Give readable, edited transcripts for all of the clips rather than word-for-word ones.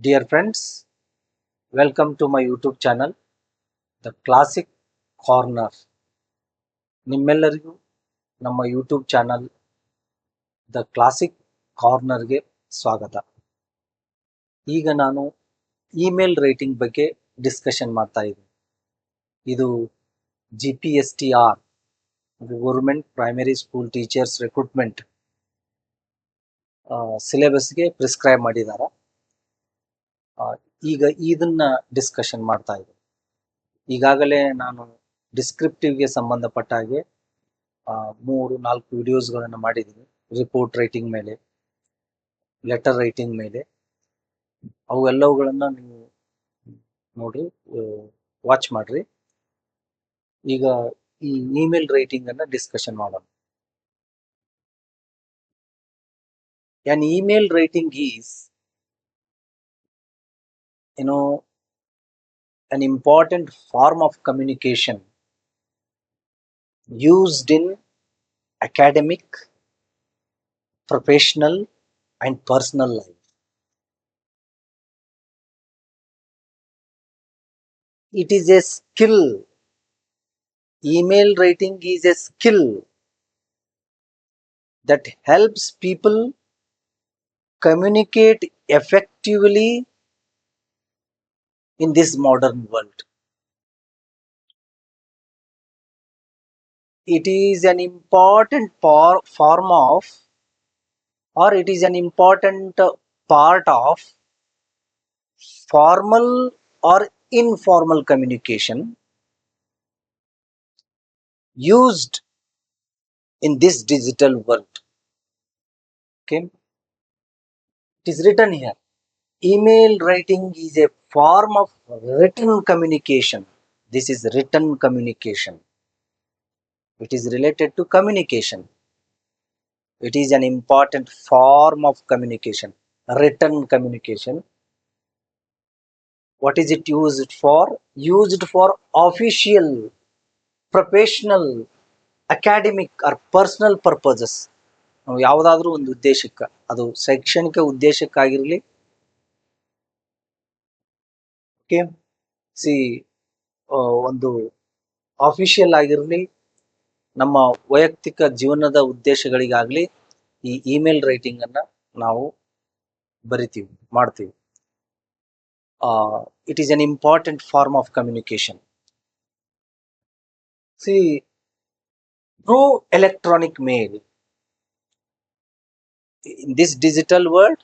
Dear friends, welcome to my YouTube channel, The Classic Corner. ನಿಮ್ಮೆಲ್ಲರಿಗೂ ನಮ್ಮ YouTube channel the classic ಕಾರ್ನರ್ಗೆ ಸ್ವಾಗತ. ಈಗ ನಾನು ಇಮೇಲ್ ರೇಟಿಂಗ್ ಬಗ್ಗೆ ಡಿಸ್ಕಷನ್ ಮಾಡ್ತಾ ಇದ್ದೀನಿ. ಇದು GPSTR, government primary school teachers recruitment ಸಿಲೆಬಸ್ಗೆ ಪ್ರಿಸ್ಕ್ರೈಬ್ ಮಾಡಿದ್ದಾರೆ. ಈಗ ಇದನ್ನ ಡಿಸ್ಕಷನ್ ಮಾಡ್ತಾ ಇದ್ದೀನಿ. ಈಗಾಗಲೇ ನಾನು ಡಿಸ್ಕ್ರಿಪ್ಟಿವ್ಗೆ ಸಂಬಂಧಪಟ್ಟ ಹಾಗೆ 3-4 ವಿಡಿಯೋಸ್ಗಳನ್ನು ಮಾಡಿದ್ದೀನಿ. ರಿಪೋರ್ಟ್ ರೈಟಿಂಗ್ ಮೇಲೆ, ಲೆಟರ್ ರೈಟಿಂಗ್ ಮೇಲೆ, ಅವೆಲ್ಲವುಗಳನ್ನು ನೀವು ನೋಡ್ರಿ, ವಾಚ್ ಮಾಡ್ರಿ. ಈಗ ಈ ಇಮೇಲ್ ರೈಟಿಂಗ್ ಅನ್ನ ಡಿಸ್ಕಷನ್ ಮಾಡೋಣ. An email writing is an important form of communication used in academic, professional and personal life. It is a skill. Email writing is a skill that helps people communicate effectively in this modern world. It is an important form of, or it is an important part of formal or informal communication used in this digital world. Okay, it is written here. Email writing is a form of written communication. This is written communication. It is related to communication. It is an important form of communication, written communication. What is it used for? Used for official, professional, academic or personal purposes. ನಾವು ಯಾವುದಾದ್ರೂ ಒಂದು ಉದ್ದೇಶಕ್ಕೆ, ಅದು ಶೈಕ್ಷಣಿಕ ಉದ್ದೇಶಕ್ಕಾಗಿರಲಿ, okay, ಒಂದು official ಆಗಿರಲಿ, ನಮ್ಮ ವೈಯಕ್ತಿಕ ಜೀವನದ ಉದ್ದೇಶಗಳಿಗಾಗಲಿ ಈ ಇಮೇಲ್ ರೈಟಿಂಗ್ ಅನ್ನ ನಾವು ಬರಿತೀವಿ, ಮಾಡ್ತೀವಿ. It is an important form of communication. Through electronic mail, in this digital world,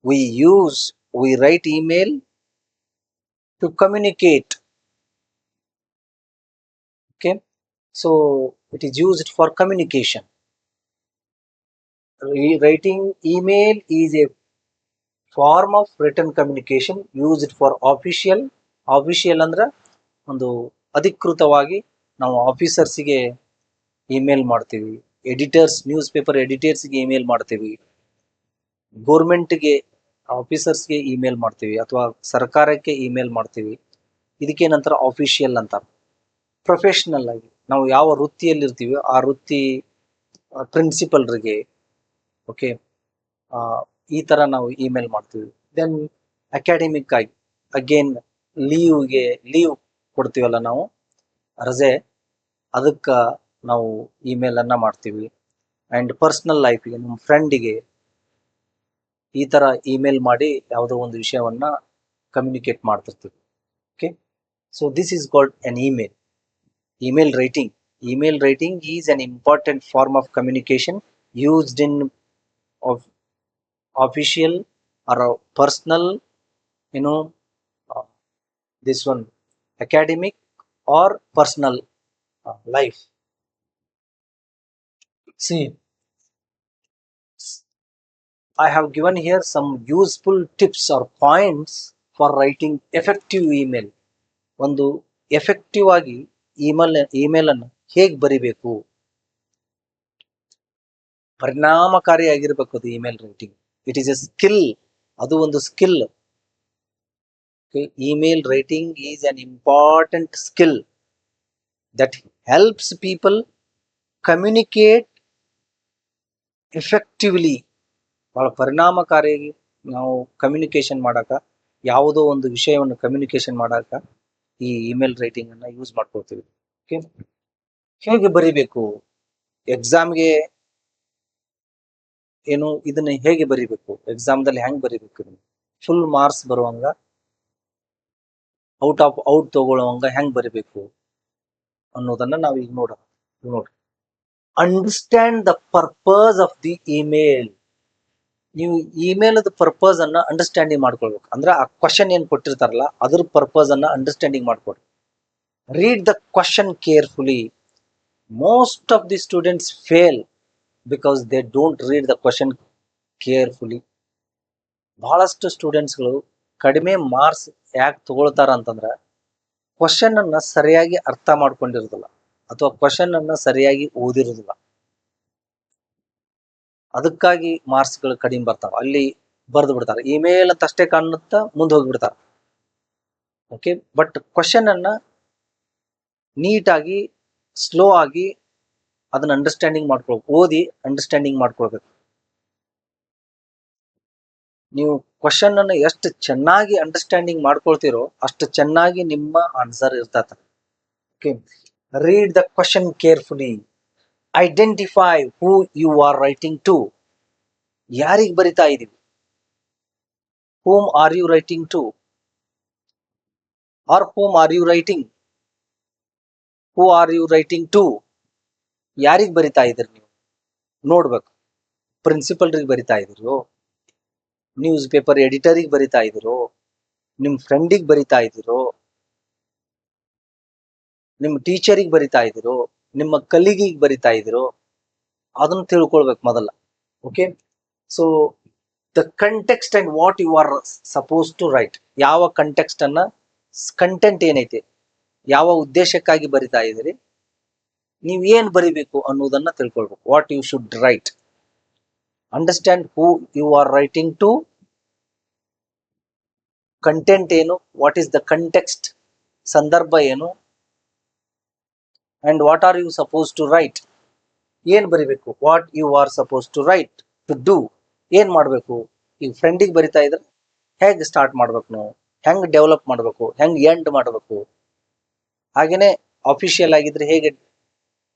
we write email to communicate. Okay, so it is used for communication. Writing email is a form of written communication used for official ಅಂದ್ರೆ ಒಂದು ಅಧಿಕೃತವಾಗಿ ನಾವು ಆಫೀಸರ್ಸ್ಗೆ email ಮಾಡ್ತೀವಿ, news paper ಎಡಿಟರ್ಸ್ಗೆ email ಮಾಡ್ತೀವಿ, ಗೋರ್ಮೆಂಟ್ಗೆ ಆಫೀಸರ್ಸ್ಗೆ email ಮಾಡ್ತೀವಿ, ಅಥವಾ ಸರ್ಕಾರಕ್ಕೆ email ಮಾಡ್ತೀವಿ. ಇದಕ್ಕೇನಂತರ ಆಫಿಷಿಯಲ್ ಅಂತ. ಪ್ರೊಫೆಷನಲ್ ಆಗಿ ನಾವು ಯಾವ ವೃತ್ತಿಯಲ್ಲಿರ್ತೀವಿ ಆ ವೃತ್ತಿ ಪ್ರಿನ್ಸಿಪಲ್ರಿಗೆ, ಓಕೆ, ಈ ತರ ನಾವು ಇಮೇಲ್ ಮಾಡ್ತೀವಿ. ದೆನ್ ಅಕಾಡೆಮಿಕ್ ಆಗಿ ಅಗೇನ್ ಲೀವ್ ಕೊಡ್ತೀವಲ್ಲ ನಾವು, ರಜೆ, ಅದಕ್ಕೆ ನಾವು ಇಮೇಲ್ ಅನ್ನ ಮಾಡ್ತೀವಿ. ಅಂಡ್ ಪರ್ಸನಲ್ ಲೈಫ್ಗೆ, ನಮ್ಮ ಫ್ರೆಂಡಿಗೆ ಈ ತರ ಇಮೇಲ್ ಮಾಡಿ ಯಾವುದೋ ಒಂದು ವಿಷಯವನ್ನ ಕಮ್ಯುನಿಕೇಟ್ ಮಾಡ್ತಿರ್ತೀವಿ. Okay, so this is called an email. Email writing. Email writing is an important form of communication used in official or personal, this one, academic or personal life. See, I have given here some useful tips or points for writing effective email. ಒಂದು effective ಆಗಿ email ಅನ್ನು ಹೇಗೆ ಬರಿಬೇಕು, ಪರಿಣಾಮಕಾರಿಯಾಗಿರ್ಬೇಕು ಅದು email writing. It is A skill, ಅದು ಒಂದು skill. Email writing is an important skill that helps people communicate effectively, ಬಹಳ ಪರಿಣಾಮಕಾರಿಯಾಗಿ ನಾವು ಕಮ್ಯುನಿಕೇಶನ್ ಮಾಡಾಕ, ಯಾವುದೋ ಒಂದು ವಿಷಯವನ್ನು ಕಮ್ಯುನಿಕೇಶನ್ ಮಾಡಾಕ ಈ ಇಮೇಲ್ ರೈಟಿಂಗ್ ಅನ್ನ ಯೂಸ್ ಮಾಡ್ಕೊಳ್ತೀವಿ. ಓಕೆ, ಹೇಗೆ ಬರಿಬೇಕು ಎಕ್ಸಾಮ್ಗೆ, ಏನು ಇದನ್ನ ಹೇಗೆ ಬರಿಬೇಕು, ಎಕ್ಸಾಮ್ದಲ್ಲಿ ಹೆಂಗ್ ಬರಿಬೇಕು, ಫುಲ್ ಮಾರ್ಕ್ಸ್ ಬರುವಂಗ, ಔಟ್ ಆಫ್ ಔಟ್ ತಗೊಳ್ಳುವಂಗ ಹೆಂಗ್ ಬರಿಬೇಕು ಅನ್ನೋದನ್ನ ನಾವು ಈಗ ನೋಡ್ರಿ. Understand the purpose of the email. ನೀವು ಇಮೇಲ್ ಪರ್ಪಸ್ ಅನ್ನ ಅಂಡರ್ಸ್ಟ್ಯಾಂಡಿಂಗ್ ಮಾಡ್ಕೊಳ್ಬೇಕು. ಅಂದ್ರೆ ಆ ಕ್ವಶನ್ ಏನ್ ಕೊಟ್ಟಿರ್ತಾರಲ್ಲ ಅದ್ರ ಪರ್ಪಸ್ ಅನ್ನ ಅಂಡರ್ಸ್ಟ್ಯಾಂಡಿಂಗ್ ಮಾಡ್ಕೊಳ್ರಿ. Read the question carefully. Most of the students fail because they don't read the question carefully. ಬಹಳಷ್ಟು ಸ್ಟೂಡೆಂಟ್ಸ್ಗಳು ಕಡಿಮೆ ಮಾರ್ಕ್ಸ್ ಯಾಕೆ ತಗೊಳ್ತಾರ ಅಂತಂದ್ರೆ ಕ್ವಶನ್ ಅನ್ನ ಸರಿಯಾಗಿ ಅರ್ಥ ಮಾಡ್ಕೊಂಡಿರೋದಿಲ್ಲ ಅಥವಾ ಕ್ವಶನ್ ಅನ್ನ ಸರಿಯಾಗಿ ಓದಿರೋದಿಲ್ಲ. ಅದಕ್ಕಾಗಿ ಮಾರ್ಕ್ಸ್ಗಳು ಕಡಿಮೆ ಬರ್ತಾವ. ಅಲ್ಲಿ ಬರೆದು ಬಿಡ್ತಾರೆ, ಇಮೇಲ್ ಅಂತ ಅಷ್ಟೇ ಕಾಣುತ್ತಾ ಮುಂದೆ ಹೋಗ್ಬಿಡ್ತಾರ. ಓಕೆ, ಬಟ್ ಕ್ವಶನ್ ಅನ್ನ ನೀಟಾಗಿ ಸ್ಲೋ ಆಗಿ ಅದನ್ನ ಅಂಡರ್ಸ್ಟ್ಯಾಂಡಿಂಗ್ ಮಾಡ್ಕೊಳ್ಬೇಕು, ಓದಿ ಅಂಡರ್ಸ್ಟ್ಯಾಂಡಿಂಗ್ ಮಾಡ್ಕೊಳ್ಬೇಕು. ನೀವು ಕ್ವಶನ್ ಅನ್ನು ಎಷ್ಟು ಚೆನ್ನಾಗಿ ಅಂಡರ್ಸ್ಟ್ಯಾಂಡಿಂಗ್ ಮಾಡ್ಕೊಳ್ತೀರೋ ಅಷ್ಟು ಚೆನ್ನಾಗಿ ನಿಮ್ಮ ಆನ್ಸರ್ ಇರ್ತದೆ. Okay, read the question carefully. Identify who you are writing to. ಯಾರಿಗೆ ಬರಿತಾ ಇದೀವಿ? whom are you writing to or whom are you writing? who are you writing to? ಯಾರಿಗೆ ಬರಿತಾ ಇದ್ದೀರಿ ನೀವು ನೋಡ್ಬೇಕು. ಪ್ರಿನ್ಸಿಪಲ್ರಿಗೆ ಬರಿತಾ ಇದ್ದೀರೋ, ನ್ಯೂಸ್ ಪೇಪರ್ ಎಡಿಟರಿಗೆ ಬರಿತಾ ಇದ್ದೀರೋ, ನಿಮ್ಮ ಫ್ರೆಂಡಿಗೆ ಬರಿತಾ ಇದ್ದೀರೋ, ನಿಮ್ಮ ಟೀಚರಿಗೆ ಬರಿತಾ ಇದ್ದೀರೋ, ನಿಮ್ಮ ಕಲೀಗಿಗೆ ಬರಿತಾ ಇದ್ದೀರೋ, ಅದನ್ನ ತಿಳ್ಕೊಳ್ಬೇಕು ಮೊದಲ. Okay, so the context and what you are suppose to write. ಯಾವ ಕಂಟೆಕ್ಸ್ಟ್ ಅನ್ನ, ಕಂಟೆಂಟ್ ಏನೈತಿ, ಯಾವ ಉದ್ದೇಶಕ್ಕಾಗಿ ಬರಿತಾ ಇದ್ದೀರಿ, ನೀವು ಏನ್ ಬರಿಬೇಕು ಅನ್ನೋದನ್ನ ತಿಳ್ಕೊಳ್ಬೇಕು. What you should write. Understand who you are writing to. Content ಏನು, ವಾಟ್ ಈಸ್ ದ ಕಂಟೆಕ್ಸ್ಟ್, ಸಂದರ್ಭ ಏನು, and what are you suppose to write. ಏನ್ ಬರಿಬೇಕು, what you are suppose to write, to do. ಏನ್ ಮಾಡ್ಬೇಕು. ಈಗ ಫ್ರೆಂಡಿಗೆ ಬರಿತಾ ಇದ್ರೆ ಹೇಗೆ ಸ್ಟಾರ್ಟ್ ಮಾಡ್ಬೇಕು, ನಾವು ಹೆಂಗ್ ಡೆವಲಪ್ ಮಾಡ್ಬೇಕು, ಹೆಂಗ್ ಎಂಡ್ ಮಾಡ್ಬೇಕು. ಹಾಗೇನೆ ಅಫಿಷಿಯಲ್ ಆಗಿದ್ರೆ ಹೇಗೆ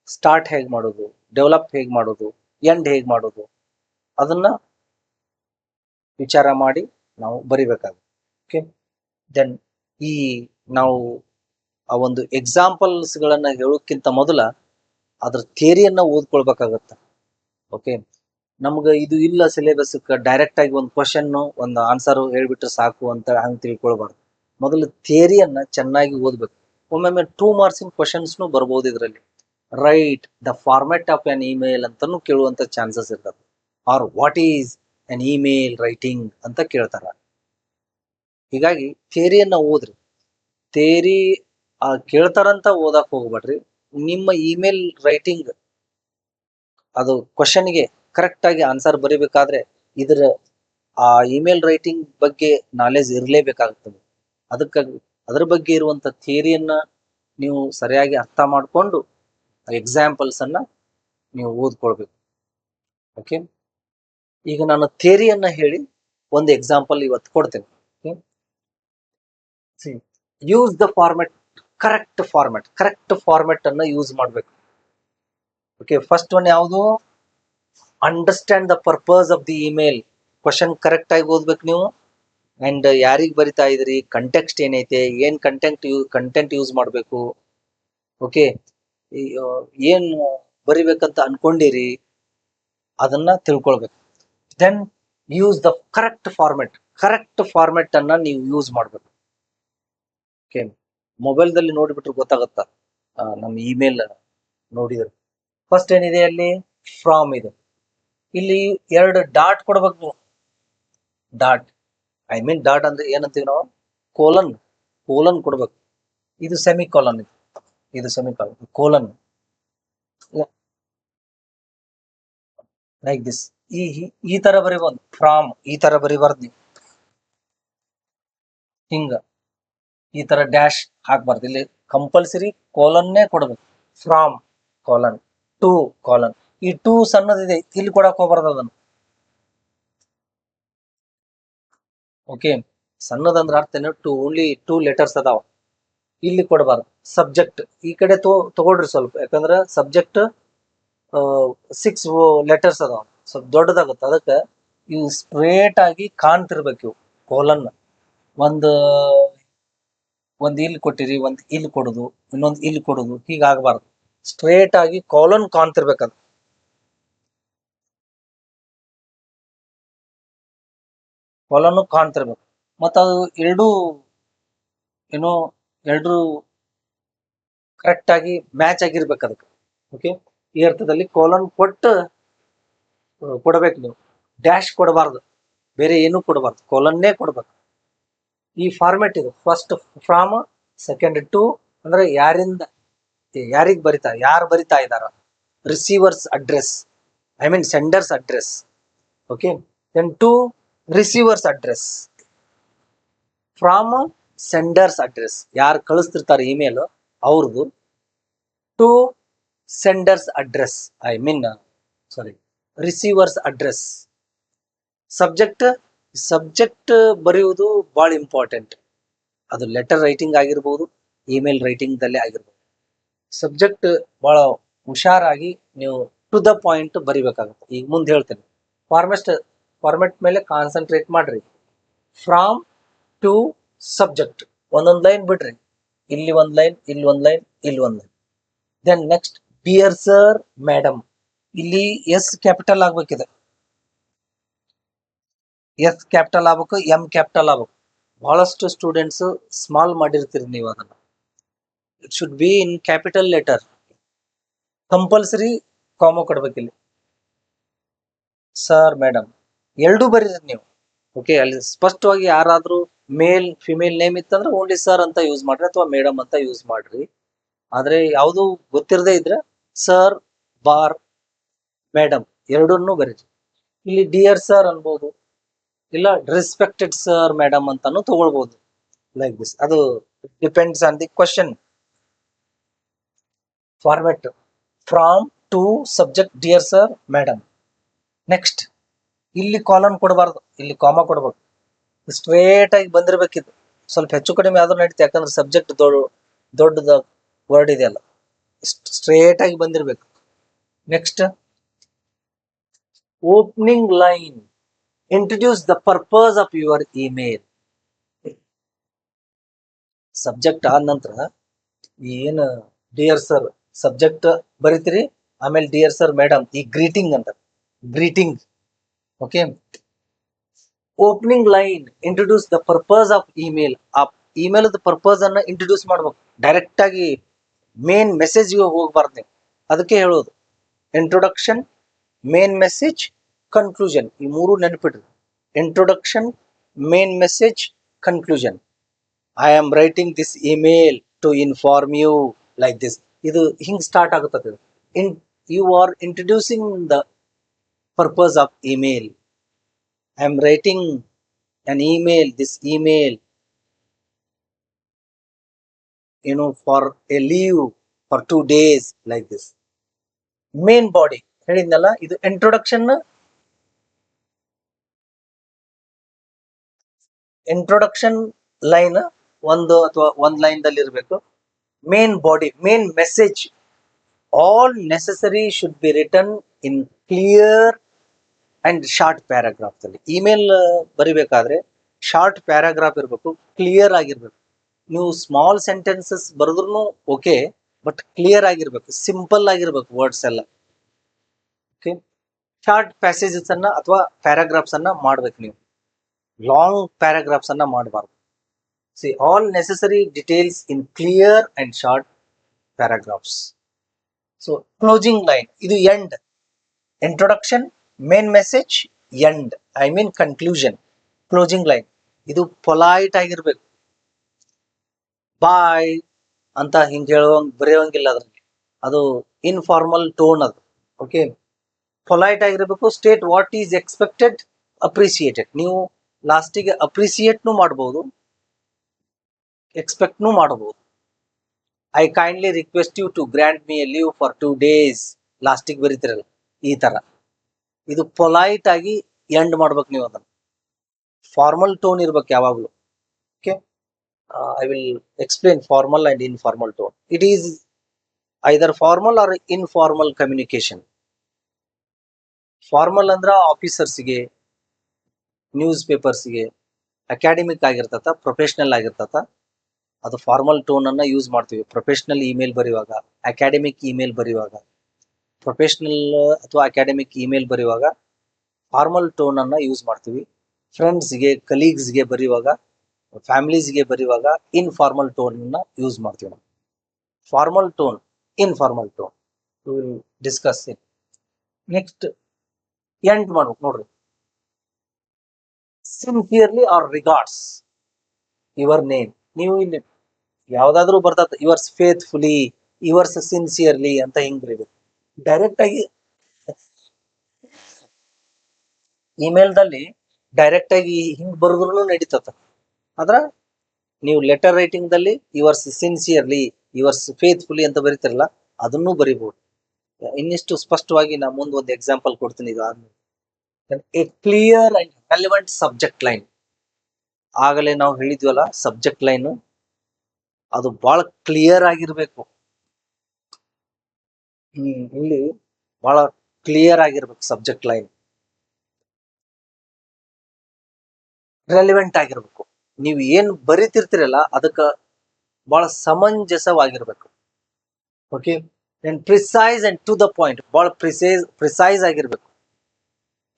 ಸ್ಟಾರ್ಟ್ ಹೇಗೆ ಮಾಡೋದು, ಡೆವಲಪ್ ಹೇಗೆ ಮಾಡೋದು, ಎಂಡ್ ಹೇಗೆ ಮಾಡೋದು, ಅದನ್ನ ವಿಚಾರ ಮಾಡಿ ನಾವು ಬರಿಬೇಕಾಗುತ್ತೆ. ಓಕೆ, ದೆನ್ ಈ ನಾವು ಆ ಒಂದು ಎಕ್ಸಾಂಪಲ್ಸ್ ಗಳನ್ನ ಹೇಳೋಕ್ಕಿಂತ ಮೊದಲ ಅದ್ರ ಥಿಯರಿಯನ್ನ ಓದ್ಕೊಳ್ಬೇಕಾಗತ್ತ. ಓಕೆ, ನಮ್ಗೆ ಇದು ಇಲ್ಲ ಸಿಲೆಬಸ್, ಡೈರೆಕ್ಟ್ ಆಗಿ ಒಂದು ಕ್ವಶನ್ ಒಂದು ಆನ್ಸರ್ ಹೇಳ್ಬಿಟ್ರೆ ಸಾಕು ಅಂತ ಹಂಗೆ ತಿಳ್ಕೊಳ್ಬಾರ್ದು. ಮೊದಲು ಥಿಯರಿಯನ್ನ ಚೆನ್ನಾಗಿ ಓದ್ಬೇಕು. ಒಮ್ಮೊಮ್ಮೆ 2 ಮಾರ್ಕ್ಸಿನ ಕ್ವಶನ್ಸ್ನು ಬರ್ಬೋದು ಇದರಲ್ಲಿ. Write the format of an email ಅಂತಾನು ಕೇಳುವಂತ ಚಾನ್ಸಸ್ ಇರ್ತದೆ. Or what is an email writing ಅಂತ ಕೇಳ್ತಾರ. ಹೀಗಾಗಿ ಥಿಯರಿಯನ್ನ ಓದ್ರಿ. ಥಿಯರಿ ಕೇಳ್ತಾರಂತ ಓದಕ್ ಹೋಗ್ಬೇಡ್ರಿ. ನಿಮ್ಮ ಇಮೇಲ್ ರೈಟಿಂಗ್ ಅದು ಕ್ವಶನ್ಗೆ ಕರೆಕ್ಟ್ ಆಗಿ ಆನ್ಸರ್ ಬರೀಬೇಕಾದ್ರೆ ಇದರ ಆ ಇಮೇಲ್ ರೈಟಿಂಗ್ ಬಗ್ಗೆ ನಾಲೆಜ್ ಇರಲೇಬೇಕಾಗುತ್ತದೆ. ಅದಕ್ಕಾಗಿ ಅದ್ರ ಬಗ್ಗೆ ಇರುವಂತ ಥಿಯರಿಯನ್ನ ನೀವು ಸರಿಯಾಗಿ ಅರ್ಥ ಮಾಡಿಕೊಂಡು ಎಕ್ಸಾಂಪಲ್ಸ್ ಅನ್ನ ನೀವು ಓದ್ಕೊಳ್ಬೇಕು. ಓಕೆ, ಈಗ ನಾನು ಥಿಯರಿಯನ್ನ ಹೇಳಿ ಒಂದು ಎಕ್ಸಾಂಪಲ್ ಇವತ್ತು ಕೊಡ್ತೇನೆ. Use the format, correct format ಅನ್ನ ಯೂಸ್ ಮಾಡ್ಬೇಕು. ಓಕೆ, ಫಸ್ಟ್ ಒನ್ ಯಾವುದು? Understand the purpose of the email. Question correct ಆಗಿ ಓದ್ಬೇಕು ನೀವು. ಅಂಡ್ ಯಾರಿಗೆ ಬರಿತಾ ಇದ್ರಿ, ಕಂಟೆಕ್ಸ್ಟ್ ಏನೈತೆ, ಏನ್ ಕಂಟೆಂಟ್ ಯೂಸ್ ಮಾಡ್ಬೇಕು. ಓಕೆ, ಏನ್ ಬರಿಬೇಕಂತ ಅನ್ಕೊಂಡಿರಿ ಅದನ್ನ ತಿಳ್ಕೊಳ್ಬೇಕು. Then use the correct format ಅನ್ನ ನೀವು ಯೂಸ್ ಮಾಡ್ಬೇಕು. ಓಕೆ, ಮೊಬೈಲ್ದಲ್ಲಿ ನೋಡಿಬಿಟ್ರೆ ಗೊತ್ತಾಗತ್ತ ನಮ್ಮ ಇಮೇಲ್ ನೋಡಿದ್ರೆ. ಫಸ್ಟ್ ಏನಿದೆ ಅಲ್ಲಿ, ಫ್ರಾಮ್ ಇದೆ. ಇಲ್ಲಿ 2 ಡಾಟ್ ಕೊಡ್ಬೇಕು ನೀವು. ಡಾಟ್ ಡಾಟ್ ಅಂದ್ರೆ ಏನಂತೀವಿ ನಾವು, ಕೋಲನ್ ಕೊಡ್ಬೇಕು. ಇದು ಸೆಮಿ ಕಾಲನ್, ಇದು semi colon, colon like this. ಈ ತರ ಬರಿಬಹುದು. ಫ್ರಾಮ್ ಈ ತರ ಬರಿಬಾರ್ದು ನೀವು, ಹಿಂಗ ಈ ತರ ಡ್ಯಾಶ್ ಹಾಕ್ಬಾರ್ದು. ಇಲ್ಲಿ ಕಂಪಲ್ಸರಿ ಕೋಲನ್ನೇ ಕೊಡ್ಬೇಕು. From colon, to colon. ಈ ಟು ಸಣ್ಣದಿದೆ, ಇಲ್ಲಿ ಕೊಡಕ್ ಹೋಗ್ಬಾರ್ದು ಅದನ್ನು. ಓಕೆ, ಸಣ್ಣದಂದ್ರ ಅರ್ಥ ಏನು, ಓನ್ಲಿ 2 ಲೆಟರ್ಸ್ ಅದಾವ, ಇಲ್ಲಿ ಕೊಡಬಾರ್ದು. ಸಬ್ಜೆಕ್ಟ್ ಈ ಕಡೆ ತಗೊಳ್ರಿ ಸ್ವಲ್ಪ, ಯಾಕಂದ್ರೆ ಸಬ್ಜೆಕ್ಟ್ 6 ಲೆಟರ್ಸ್ ಅದಾವ, ಸ್ವಲ್ಪ ದೊಡ್ಡದಾಗುತ್ತೆ. ಅದಕ್ಕೆ ಇವು ಸ್ಟ್ರೇಟ್ ಆಗಿ ಕಾಣ್ತಿರ್ಬೇಕು. ಇವು ಕೋಲನ್ ಒಂದ್ ಇಲ್ಲಿ ಕೊಟ್ಟಿರಿ, ಒಂದ್ ಇಲ್ಲಿ ಕೊಡುದು, ಇನ್ನೊಂದ್ ಇಲ್ಲಿ ಕೊಡುದು, ಹೀಗಾಗಬಾರ್ದು. ಸ್ಟ್ರೇಟ್ ಆಗಿ ಕಾಲನ್ ಕಾಣ್ತಿರ್ಬೇಕದು. ಕಾಲನ್ ಕಾಣ್ತಿರ್ಬೇಕು. ಮತ್ತ ಅದು ಏನೋ ಎರಡು ಕರೆಕ್ಟ್ ಆಗಿ ಮ್ಯಾಚ್ ಆಗಿರ್ಬೇಕು ಅದಕ್ಕೆ. ಓಕೆ, ಈ ಅರ್ಥದಲ್ಲಿ ಕೋಲನ್ ಕೊಡಬೇಕು ನೀವು. ಡ್ಯಾಶ್ ಕೊಡಬಾರ್ದು, ಬೇರೆ ಏನೂ ಕೊಡಬಾರ್ದು, ಕೋಲನ್ನೇ ಕೊಡ್ಬೇಕು. ಈ ಫಾರ್ಮೆಟ್ ಇದು. ಫಸ್ಟ್ ಫ್ರಾಮ್, ಸೆಕೆಂಡ್ ಟು, ಅಂದ್ರೆ ಯಾರಿಂದ ಯಾರಿಗೆ ಯಾರು ಬರಿತಾ ಇದಾರ, receiver's address, I mean sender's address. Okay, then to receiver's address, from sender's address, ಯಾರು ಕಳಿಸ್ತಿರ್ತಾರೆ ಇಮೇಲ್ ಅವ್ರದ್ದು, to sender's address, I mean sorry receiver's address. Subject ಬರೆಯುವುದು ಬಹಳ ಇಂಪಾರ್ಟೆಂಟ್. ಅದು ಲೆಟರ್ ರೈಟಿಂಗ್ ಆಗಿರ್ಬೋದು, ಇಮೇಲ್ ರೈಟಿಂಗ್ ದಲ್ಲೇ ಆಗಿರ್ಬೋದು. ಸಬ್ಜೆಕ್ಟ್ ಬಹಳ ಹುಷಾರಾಗಿ ನೀವು ಟು ದ ಪಾಯಿಂಟ್ ಬರಿಬೇಕಾಗುತ್ತೆ. ಈಗ ಮುಂದೆ ಹೇಳ್ತೇನೆ. ಫಾರ್ಮೆಟ್ ಮೇಲೆ ಕಾನ್ಸಂಟ್ರೇಟ್ ಮಾಡ್ರಿ. ಫ್ರಾಮ್ ಟು ಸಬ್ಜೆಕ್ಟ್, ಒಂದೊಂದು ಲೈನ್ ಬಿಡ್ರಿ. ಇಲ್ಲಿ ಒಂದ್ ಲೈನ್, ಇಲ್ಲಿ ಒಂದ್ ಲೈನ್, ಇಲ್ಲಿ ಒಂದ್ line. Then next, dear sir, madam, ಇಲ್ಲಿ ಎಸ್ ಕ್ಯಾಪಿಟಲ್ ಆಗ್ಬೇಕಿದೆ, ಎಸ್ ಕ್ಯಾಪಿಟಲ್ ಆಗ್ಬೇಕು, ಎಂ ಕ್ಯಾಪಿಟಲ್ ಆಗ್ಬೇಕು. ಬಹಳಷ್ಟು ಸ್ಟೂಡೆಂಟ್ಸ್ ಸ್ಮಾಲ್ ಮಾಡಿರ್ತೀರಿ ನೀವು ಅದನ್ನ. It should be in capital letter. Compulsory comma ಕೊಡ್ಬೇಕಿಲ್ಲಿ. ಸರ್, ಮೇಡಮ್ ಎರಡೂ ಬರೀರಿ ನೀವು. ಓಕೆ, ಅಲ್ಲಿ ಸ್ಪಷ್ಟವಾಗಿ ಯಾರಾದ್ರೂ ಮೇಲ್ ಫಿಮೇಲ್ ನೇಮ್ ಇತ್ತಂದ್ರೆ ಓನ್ಲಿ ಸರ್ ಅಂತ ಯೂಸ್ ಮಾಡ್ರಿ, ಅಥವಾ ಮೇಡಮ್ ಅಂತ ಯೂಸ್ ಮಾಡ್ರಿ. ಆದ್ರೆ ಯಾವುದು ಗೊತ್ತಿರದೇ ಇದ್ರೆ ಸರ್ ಬಾರ್ ಮೇಡಮ್ ಎರಡನ್ನೂ ಬರೀರಿ. ಇಲ್ಲಿ ಡಿಯರ್ ಸರ್ ಅನ್ಬೋದು, ಇಲ್ಲ ರೆಸ್ಪೆಕ್ಟೆಡ್ ಸರ್ ಮೇಡಮ್ ಅಂತಾನು ತಗೊಳ್ಬಹುದು. Like this. ಅದು depends on the question. Format from to subject dear sir madam. Next, ಇಲ್ಲಿ ಕಾಲನ್ ಕೊಡಬಾರ್ದು, ಇಲ್ಲಿ ಕಾಮ ಕೊಡ್ಬೇಕು. ಸ್ಟ್ರೇಟ್ ಆಗಿ ಬಂದಿರ್ಬೇಕಿತ್ತು. ಸ್ವಲ್ಪ ಹೆಚ್ಚು ಕಡಿಮೆ ಆದ್ರೂ ನಡೀತಿ, ಯಾಕಂದ್ರೆ ಸಬ್ಜೆಕ್ಟ್ ದೊಡ್ಡದ ವರ್ಡ್ ಇದೆಯಲ್ಲ, ಸ್ಟ್ರೇಟ್ ಆಗಿ ಬಂದಿರ್ಬೇಕು. Next, opening line, introduce the purpose of your email. Subject ಆದ ನಂತರ ಏನು ಡಿಯರ್ ಸರ್ ಸಬ್ಜೆಕ್ಟ್ ಬರೀತೀರಿ, ಆಮೇಲೆ ಡಿಯರ್ ಸರ್ ಮೇಡಮ್, ಈ ಗ್ರೀಟಿಂಗ್ ಅಂತ, greeting. Okay, opening line introduce the purpose of email. ಆ ಇಮೇಲ್ ಪರ್ಪಸ್ ಅನ್ನ ಇಂಟ್ರೊಡ್ಯೂಸ್ ಮಾಡ್ಬೇಕು. ಡೈರೆಕ್ಟ್ ಆಗಿ ಮೇನ್ ಮೆಸೇಜ್ಗೆ ಹೋಗ್ಬಾರ್ದು ನೀವು. ಅದಕ್ಕೆ ಹೇಳೋದು ಇಂಟ್ರೊಡಕ್ಷನ್, ಮೇನ್ ಮೆಸೇಜ್, ಕನ್ಕ್ಲೂಷನ್. ಈ ಮೂರು ನೆನಪಿಡ್ರಿ. Introduction, main message, conclusion. I am writing this email to inform you, like this. ಇದು ಹಿಂಗ್ ಸ್ಟಾರ್ಟ್ ಆಗುತ್ತದೆ. You are introducing the purpose of email. I am writing an email, this email, for a leave for 2 days, like this. Main body ಹೇಳಿದ್ನಲ್ಲ, ಇದು introduction line ಒಂದು ಅಥವಾ ಒಂದ್ line ದಲ್ಲಿ ಇರಬೇಕು. Main body, main message, all necessary should be return in clear and short paragraph ಅಲ್ಲಿ. Email ಬರಿಬೇಕಾದ್ರೆ short paragraph ಇರಬೇಕು, clear ಆಗಿರ್ಬೇಕು. ನೀವು ಸ್ಮಾಲ್ ಸೆಂಟೆನ್ಸಸ್ ಬರೆದ್ರು ಓಕೆ, ಬಟ್ ಕ್ಲಿಯರ್ ಆಗಿರ್ಬೇಕು, ಸಿಂಪಲ್ ಆಗಿರ್ಬೇಕು ವರ್ಡ್ಸ್ ಎಲ್ಲ. ಓಕೆ, ಶಾರ್ಟ್ ಪ್ಯಾಸೇಜಸ್ ಅನ್ನ ಅಥವಾ ಪ್ಯಾರಾಗ್ರಾಫ್ಸ್ ಅನ್ನ ಮಾಡ್ಬೇಕು ನೀವು. ಲಾಂಗ್ ಪ್ಯಾರಾಗ್ರಾಫ್ಸ್ ಅನ್ನ ಮಾಡಬಾರ್ದು. C, all necessary details in clear and short paragraphs. So closing line, ಇದು end. Introduction, main message, end, I mean conclusion. Closing line ಇದು ಪೊಲೈಟ್ ಆಗಿರ್ಬೇಕು. ಬಾಯ್ ಅಂತ ಹಿಂಗೆ ಬರೆಯೋಂಗಿಲ್ಲ ಅದ್ರಲ್ಲಿ, ಅದು ಇನ್ಫಾರ್ಮಲ್ ಟೋನ್ ಅದು. ಓಕೆ, ಪೊಲೈಟ್ ಆಗಿರ್ಬೇಕು. State what is expected, appreciated. ನೀವು ಲಾಸ್ಟಿಗೆ ಅಪ್ರಿಸಿಯೇಟ್ನು ಮಾಡಬಹುದು, ಎಕ್ಸ್ಪೆಕ್ಟ್ನು ಮಾಡಬಹುದು. I kindly request you to grant me a leave for 2 days, ಲಾಸ್ಟಿಗೆ ಬರೀತಿರಲ್ಲ ಈ ತರ. ಇದು ಪೊಲೈಟ್ ಆಗಿ ಎಂಡ್ ಮಾಡ್ಬೇಕು ನೀವು ಅದನ್ನ. ಫಾರ್ಮಲ್ ಟೋನ್ ಇರ್ಬೇಕು ಯಾವಾಗಲೂ. Okay, I will explain formal and informal tone. It is either formal or informal communication. Formal ಅಂದ್ರ ಆಫೀಸರ್ಸ್ಗೆ, ನ್ಯೂಸ್ ಪೇಪರ್ಸ್ಗೆ, ಅಕಾಡೆಮಿಕ್ ಆಗಿರ್ತತ, ಪ್ರೊಫೆಷನಲ್ ಆಗಿರ್ತತ. ಅದು ಫಾರ್ಮಲ್ ಟೋನ್ ಅನ್ನ ಯೂಸ್ ಮಾಡ್ತೀವಿ ಪ್ರೊಫೆಷನಲ್ ಇಮೇಲ್ ಬರೆಯುವಾಗ, ಅಕಾಡೆಮಿಕ್ ಇಮೇಲ್ ಬರೆಯುವಾಗ. ಪ್ರೊಫೆಷನಲ್ ಅಥವಾ ಅಕಾಡೆಮಿಕ್ ಇಮೇಲ್ ಬರೆಯುವಾಗ ಫಾರ್ಮಲ್ ಟೋನ್ ಅನ್ನ ಯೂಸ್ ಮಾಡ್ತೀವಿ. ಫ್ರೆಂಡ್ಸ್ಗೆ, ಕಲೀಗ್ಸ್ಗೆ ಬರೆಯುವಾಗ, ಫ್ಯಾಮಿಲೀಸ್ಗೆ ಬರೆಯುವಾಗ ಇನ್ಫಾರ್ಮಲ್ ಟೋನ್ ಅನ್ನ ಯೂಸ್ ಮಾಡ್ತೀವಿ ನಾವು. Formal tone, informal tone will discuss it. Next end ಮಾಡ್ಬೇಕು ನೋಡ್ರಿ. Sincerely or regards your name. ನೀವು ಇಲ್ಲಿ ಯಾವ್ದಾದ್ರು ಬರ್ತದ ಯುವರ್ಸ್ ಫೇತ್ಫುಲಿ, ಯುವರ್ಸ್ ಸಿನ್ಸಿಯರ್ಲಿ ಅಂತ ಹಿಂಗ್ ಬರೀಬೇಕು. ಡೈರೆಕ್ಟ್ ಆಗಿ ಇಮೇಲ್ದಲ್ಲಿ ಡೈರೆಕ್ಟ್ ಆಗಿ ಹಿಂಗ್ ಬರೆದ್ರು ನಡೀತದ. ಆದ್ರ ನೀವು ಲೆಟರ್ ರೈಟಿಂಗ್ ದಲ್ಲಿ ಯುವರ್ಸ್ ಸಿನ್ಸಿಯರ್ಲಿ, ಯುವರ್ಸ್ ಫೇತ್ಫುಲಿ ಅಂತ ಬರೀತಿರಲ್ಲ, ಅದನ್ನು ಬರಿಬಹುದು. ಇನ್ನಿಷ್ಟು ಸ್ಪಷ್ಟವಾಗಿ ನಾ ಮುಂದೆ ಒಂದು ಎಕ್ಸಾಂಪಲ್ ಕೊಡ್ತೀನಿ. ಇದು A clear and relevant subject line. ಆಗಲೇ ನಾವು ಹೇಳಿದ್ವಲ್ಲ, ಸಬ್ಜೆಕ್ಟ್ ಲೈನ್ ಅದು ಬಹಳ ಕ್ಲಿಯರ್ ಆಗಿರ್ಬೇಕು. ಇಲ್ಲಿ ಬಹಳ ಕ್ಲಿಯರ್ ಆಗಿರ್ಬೇಕು ಸಬ್ಜೆಕ್ಟ್ ಲೈನ್. ರೆಲಿವೆಂಟ್ ಆಗಿರ್ಬೇಕು. ನೀವು ಏನ್ ಬರಿತಿರ್ತೀರಲ್ಲ ಅದಕ್ಕ ಬಹಳ ಸಮಂಜಸವಾಗಿರ್ಬೇಕು. Okay, precise and to the point. ಬಹಳ ಪ್ರಿಸೈಸ್ ಆಗಿರ್ಬೇಕು,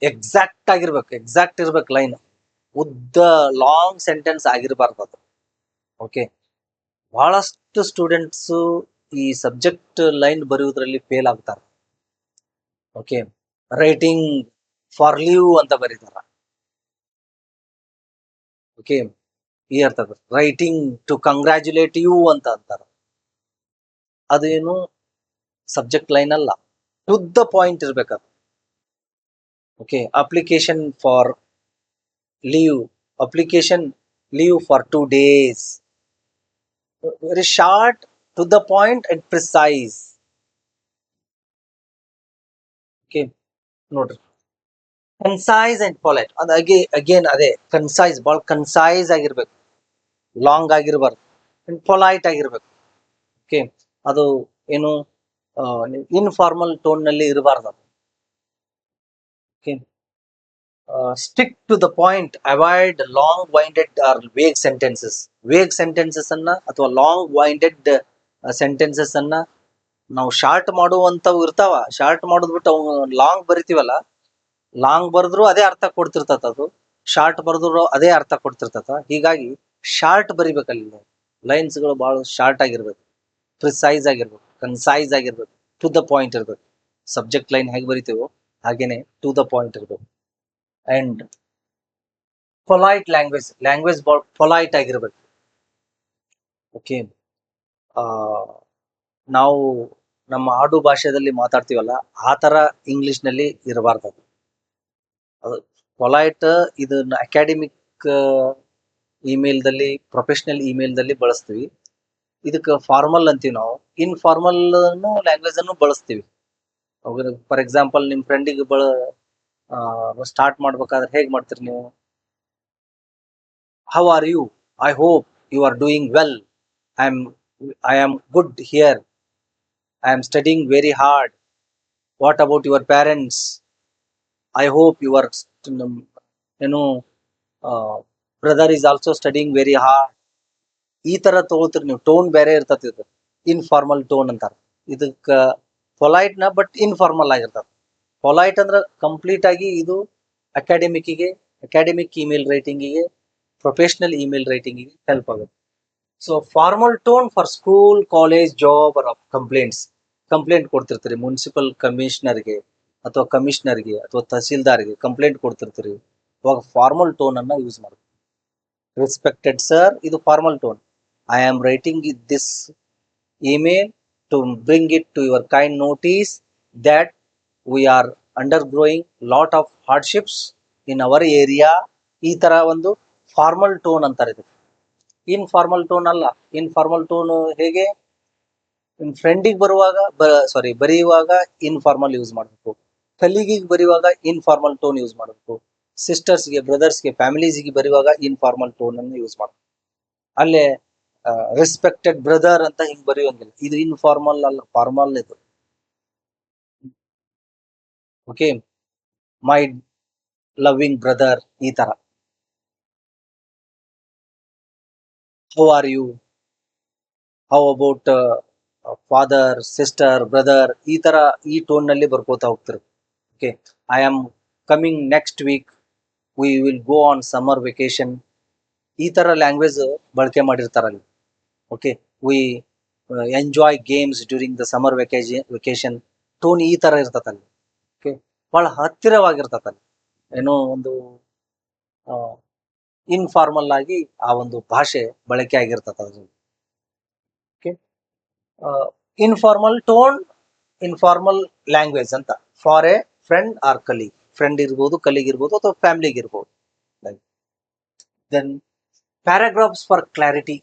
ಎಕ್ಸಾಕ್ಟ್ ಆಗಿರ್ಬೇಕು, ಎಕ್ಸಾಕ್ಟ್ ಇರ್ಬೇಕು ಲೈನ್. ಉದ್ದ ಲಾಂಗ್ ಸೆಂಟೆನ್ಸ್ ಆಗಿರ್ಬಾರ್ದು ಅದು. ಓಕೆ, ಬಹಳಷ್ಟು ಸ್ಟೂಡೆಂಟ್ಸ್ ಈ ಸಬ್ಜೆಕ್ಟ್ ಲೈನ್ ಬರೆಯುವುದರಲ್ಲಿ ಫೇಲ್ ಆಗ್ತಾರೆ. ಓಕೆ, ರೈಟಿಂಗ್ ಫಾರ್ ಲೀವ್ ಅಂತ ಬರೀತಾರ. ಓಕೆ, ಈ ಅರ್ಥ ರೈಟಿಂಗ್ ಟು ಕಂಗ್ರ್ಯಾಚುಲೇಟ್ ಯು ಅಂತ ಅಂತಾರ. ಅದೇನು ಸಬ್ಜೆಕ್ಟ್ ಲೈನ್ ಅಲ್ಲ, ಟು ದ ಪಾಯಿಂಟ್ ಇರ್ಬೇಕದು. Okay, application for leave, application leave for 2 days. Very short, to the point and precise. Okay, ನೋಡ್ರಿ, ಕನ್ಸೈಸ್ ಅಂಡ್ ಪೊಲೈಟ್. ಅದು ಅಗೇನ್ ಅದೇ ಕನ್ಸೈಸ್, ಬಹಳ ಕನ್ಸೈಸ್ ಆಗಿರ್ಬೇಕು, ಲಾಂಗ್ ಆಗಿರ್ಬಾರ್ದು, ಅಂಡ್ ಪೊಲೈಟ್ ಆಗಿರ್ಬೇಕು. ಓಕೆ, ಅದು ಏನು ಇನ್ಫಾರ್ಮಲ್ ಟೋನ್ ನಲ್ಲಿ ಇರಬಾರ್ದು ಅದು. Okay, stick to the point, avoid long winded or vague sentences. Vague sentences ಅನ್ನ ಅಥವಾ ಲಾಂಗ್ ವೈಂಡೆಡ್ ಸೆಂಟೆನ್ಸಸ್ ಅನ್ನ ನಾವು ಶಾರ್ಟ್ ಮಾಡುವಂತವು ಇರ್ತಾವ. ಶಾರ್ಟ್ ಮಾಡೋದ್ ಬಿಟ್ಟು ಅವು ಲಾಂಗ್ ಬರಿತೀವಲ್ಲ, ಲಾಂಗ್ ಬರೆದ್ರು ಅದೇ ಅರ್ಥ ಕೊಡ್ತಿರ್ತತ, ಅದು ಶಾರ್ಟ್ ಬರೆದ್ರು ಅದೇ ಅರ್ಥ ಕೊಡ್ತಿರ್ತತ. ಹೀಗಾಗಿ ಶಾರ್ಟ್ ಬರಿಬೇಕಲ್ಲಿ. ಲೈನ್ಸ್ ಗಳು ಬಹಳ ಶಾರ್ಟ್ ಆಗಿರ್ಬೇಕು, ಪ್ರಿಸೈಸ್ ಆಗಿರ್ಬೇಕು, ಕನ್ಸೈಸ್ ಆಗಿರ್ಬೇಕು, ಟು ದ ಪಾಯಿಂಟ್ ಇರ್ಬೇಕು. ಸಬ್ಜೆಕ್ಟ್ ಲೈನ್ ಹೇಗೆ ಬರಿತೀವೋ ಹಾಗೇನೆ ಟು ದ ಪಾಯಿಂಟ್ ಇರ್ಬೇಕು. And polite language, language polite ಆಗಿರ್ಬೇಕು. ಓಕೆ, ನಾವು ನಮ್ಮ ಆಡು ಭಾಷೆಯಲ್ಲಿ ಮಾತಾಡ್ತೀವಲ್ಲ, ಆ ತರ ಇಂಗ್ಲಿಷ್ ನಲ್ಲಿ ಇರಬಾರ್ದು ಅದು. ಪೊಲೈಟ್ ಇದನ್ನ ಅಕಾಡೆಮಿಕ್ ಇಮೇಲ್ದಲ್ಲಿ, ಪ್ರೊಫೆಷನಲ್ ಇಮೇಲ್ದಲ್ಲಿ ಬಳಸ್ತೀವಿ. ಇದಕ್ಕೆ ಫಾರ್ಮಲ್ ಅಂತೀವಿ ನಾವು. ಇನ್ಫಾರ್ಮಲ್ ಲ್ಯಾಂಗ್ವೇಜ್ ಅನ್ನು ಬಳಸ್ತೀವಿ. ಫಾರ್ ಎಕ್ಸಾಂಪಲ್, ನಿಮ್ ಫ್ರೆಂಡಿಗೆ ಸ್ಟಾರ್ಟ್ ಮಾಡ್ಬೇಕಾದ್ರೆ ಹೇಗ್ ಮಾಡ್ತೀರಿ ನೀವು? How are you? I hope you are doing well. I am good here. I am studying very hard. What about your parents? I hope your ಏನು brother is also studying very hard. ಈ ತರ ತಗೊಳ್ತೀರಿ ನೀವು. Tone ಬೇರೆ ಇರ್ತತಿ. ಇದು informal tone ಅಂತಾರ ಇದಕ್ಕ. Polite ನ ಬಟ್ ಇನ್ಫಾರ್ಮಲ್ ಆಗಿರ್ತದೆ. ಪೊಲೈಟ್ ಅಂದ್ರೆ ಕಂಪ್ಲೀಟ್ ಆಗಿ ಇದು ಅಕಾಡೆಮಿಕ್ಗೆ, ಅಕಾಡೆಮಿಕ್ ಇಮೇಲ್ ರೈಟಿಂಗಿಗೆ, ಪ್ರೊಫೆಷನಲ್ ಇಮೇಲ್ ರೈಟಿಂಗಿಗೆ ಹೆಲ್ಪ್ ಆಗುತ್ತೆ. So formal tone for school, college, job or complaints. Complaint ಕೊಡ್ತಿರ್ತೀರಿ ಮುನ್ಸಿಪಲ್ ಕಮಿಷನರ್ಗೆ ಅಥವಾ ಕಮಿಷನರ್ಗೆ ಅಥವಾ ತಹಸೀಲ್ದಾರ್ಗೆ ಕಂಪ್ಲೇಂಟ್ ಕೊಡ್ತಿರ್ತೀರಿ. ಅವಾಗ ಫಾರ್ಮಲ್ ಟೋನ್ ಅನ್ನ ಯೂಸ್ ಮಾಡ್ತೀವಿ. ರೆಸ್ಪೆಕ್ಟೆಡ್ ಸರ್, ಇದು formal tone. I am writing this email to bring it to your kind notice that we are undergoing lot of hardships in our area. ಈ ತರ ಒಂದು ಫಾರ್ಮಲ್ ಟೋನ್ ಅಂತಾರೆ ಇದು. Informal tone ಅಲ್ಲ. Informal tone ಹೇಗೆ? ಫ್ರೆಂಡಿಗೆ ಬರೆಯುವಾಗ ಇನ್ಫಾರ್ಮಲ್ ಯೂಸ್ ಮಾಡಬೇಕು. ಕಲೀಗಿಗೆ ಬರೆಯುವಾಗ ಇನ್ಫಾರ್ಮಲ್ ಟೋನ್ ಯೂಸ್ ಮಾಡಬೇಕು. ಸಿಸ್ಟರ್ಸ್ಗೆ, ಬ್ರದರ್ಸ್ಗೆ, ಫ್ಯಾಮಿಲೀಸ್ಗೆ ಬರೆಯುವಾಗ ಇನ್ಫಾರ್ಮಲ್ ಟೋನ್ ಅನ್ನು ಯೂಸ್ ಮಾಡ್ತೀವಿ. ಅಲ್ಲೇ ರೆಸ್ಪೆಕ್ಟೆಡ್ ಬ್ರದರ್ ಅಂತ ಹಿಂಗ್ ಬರೆಯುವಂಗಿಲ್ಲ, ಇದು ಇನ್ಫಾರ್ಮಲ್ ಅಲ್ಲ, ಫಾರ್ಮಲ್ ಇದು. ಓಕೆ, ಮೈ ಲವಿಂಗ್ ಬ್ರದರ್, ಈ ತರ. How are you, how about father, sister, brother, ಈ ತರ ಈ ಟೋನ್ ನಲ್ಲಿ ಬರ್ಕೋತಾ ಹೋಗ್ತಿರು. Okay, I am coming next week, we will go on summer vacation, ಈ ತರ ಲ್ಯಾಂಗ್ವೇಜ್ ಬಳಕೆ ಮಾಡಿರ್ತಾರಲ್ಲಿ. Okay, we enjoy games during the summer vacation, tone ಈ ತರ ಇರ್ತತಲ್ಲಿ. ಓಕೆ, ಬಹಳ ಹತ್ತಿರವಾಗಿರ್ತತಲ್ಲಿ, ಏನೋ ಒಂದು ಇನ್ಫಾರ್ಮಲ್ ಆಗಿ ಆ ಒಂದು ಭಾಷೆ ಬಳಕೆ ಆಗಿರ್ತದ. Okay, informal tone, informal language ಅಂತ for a friend or colleague. Friend ಇರ್ಬೋದು, ಕಲೀಗ್ ಇರ್ಬೋದು, ಅಥವಾ ಫ್ಯಾಮಿಲಿಗೆ ಇರ್ಬೋದು. Then paragraphs for clarity.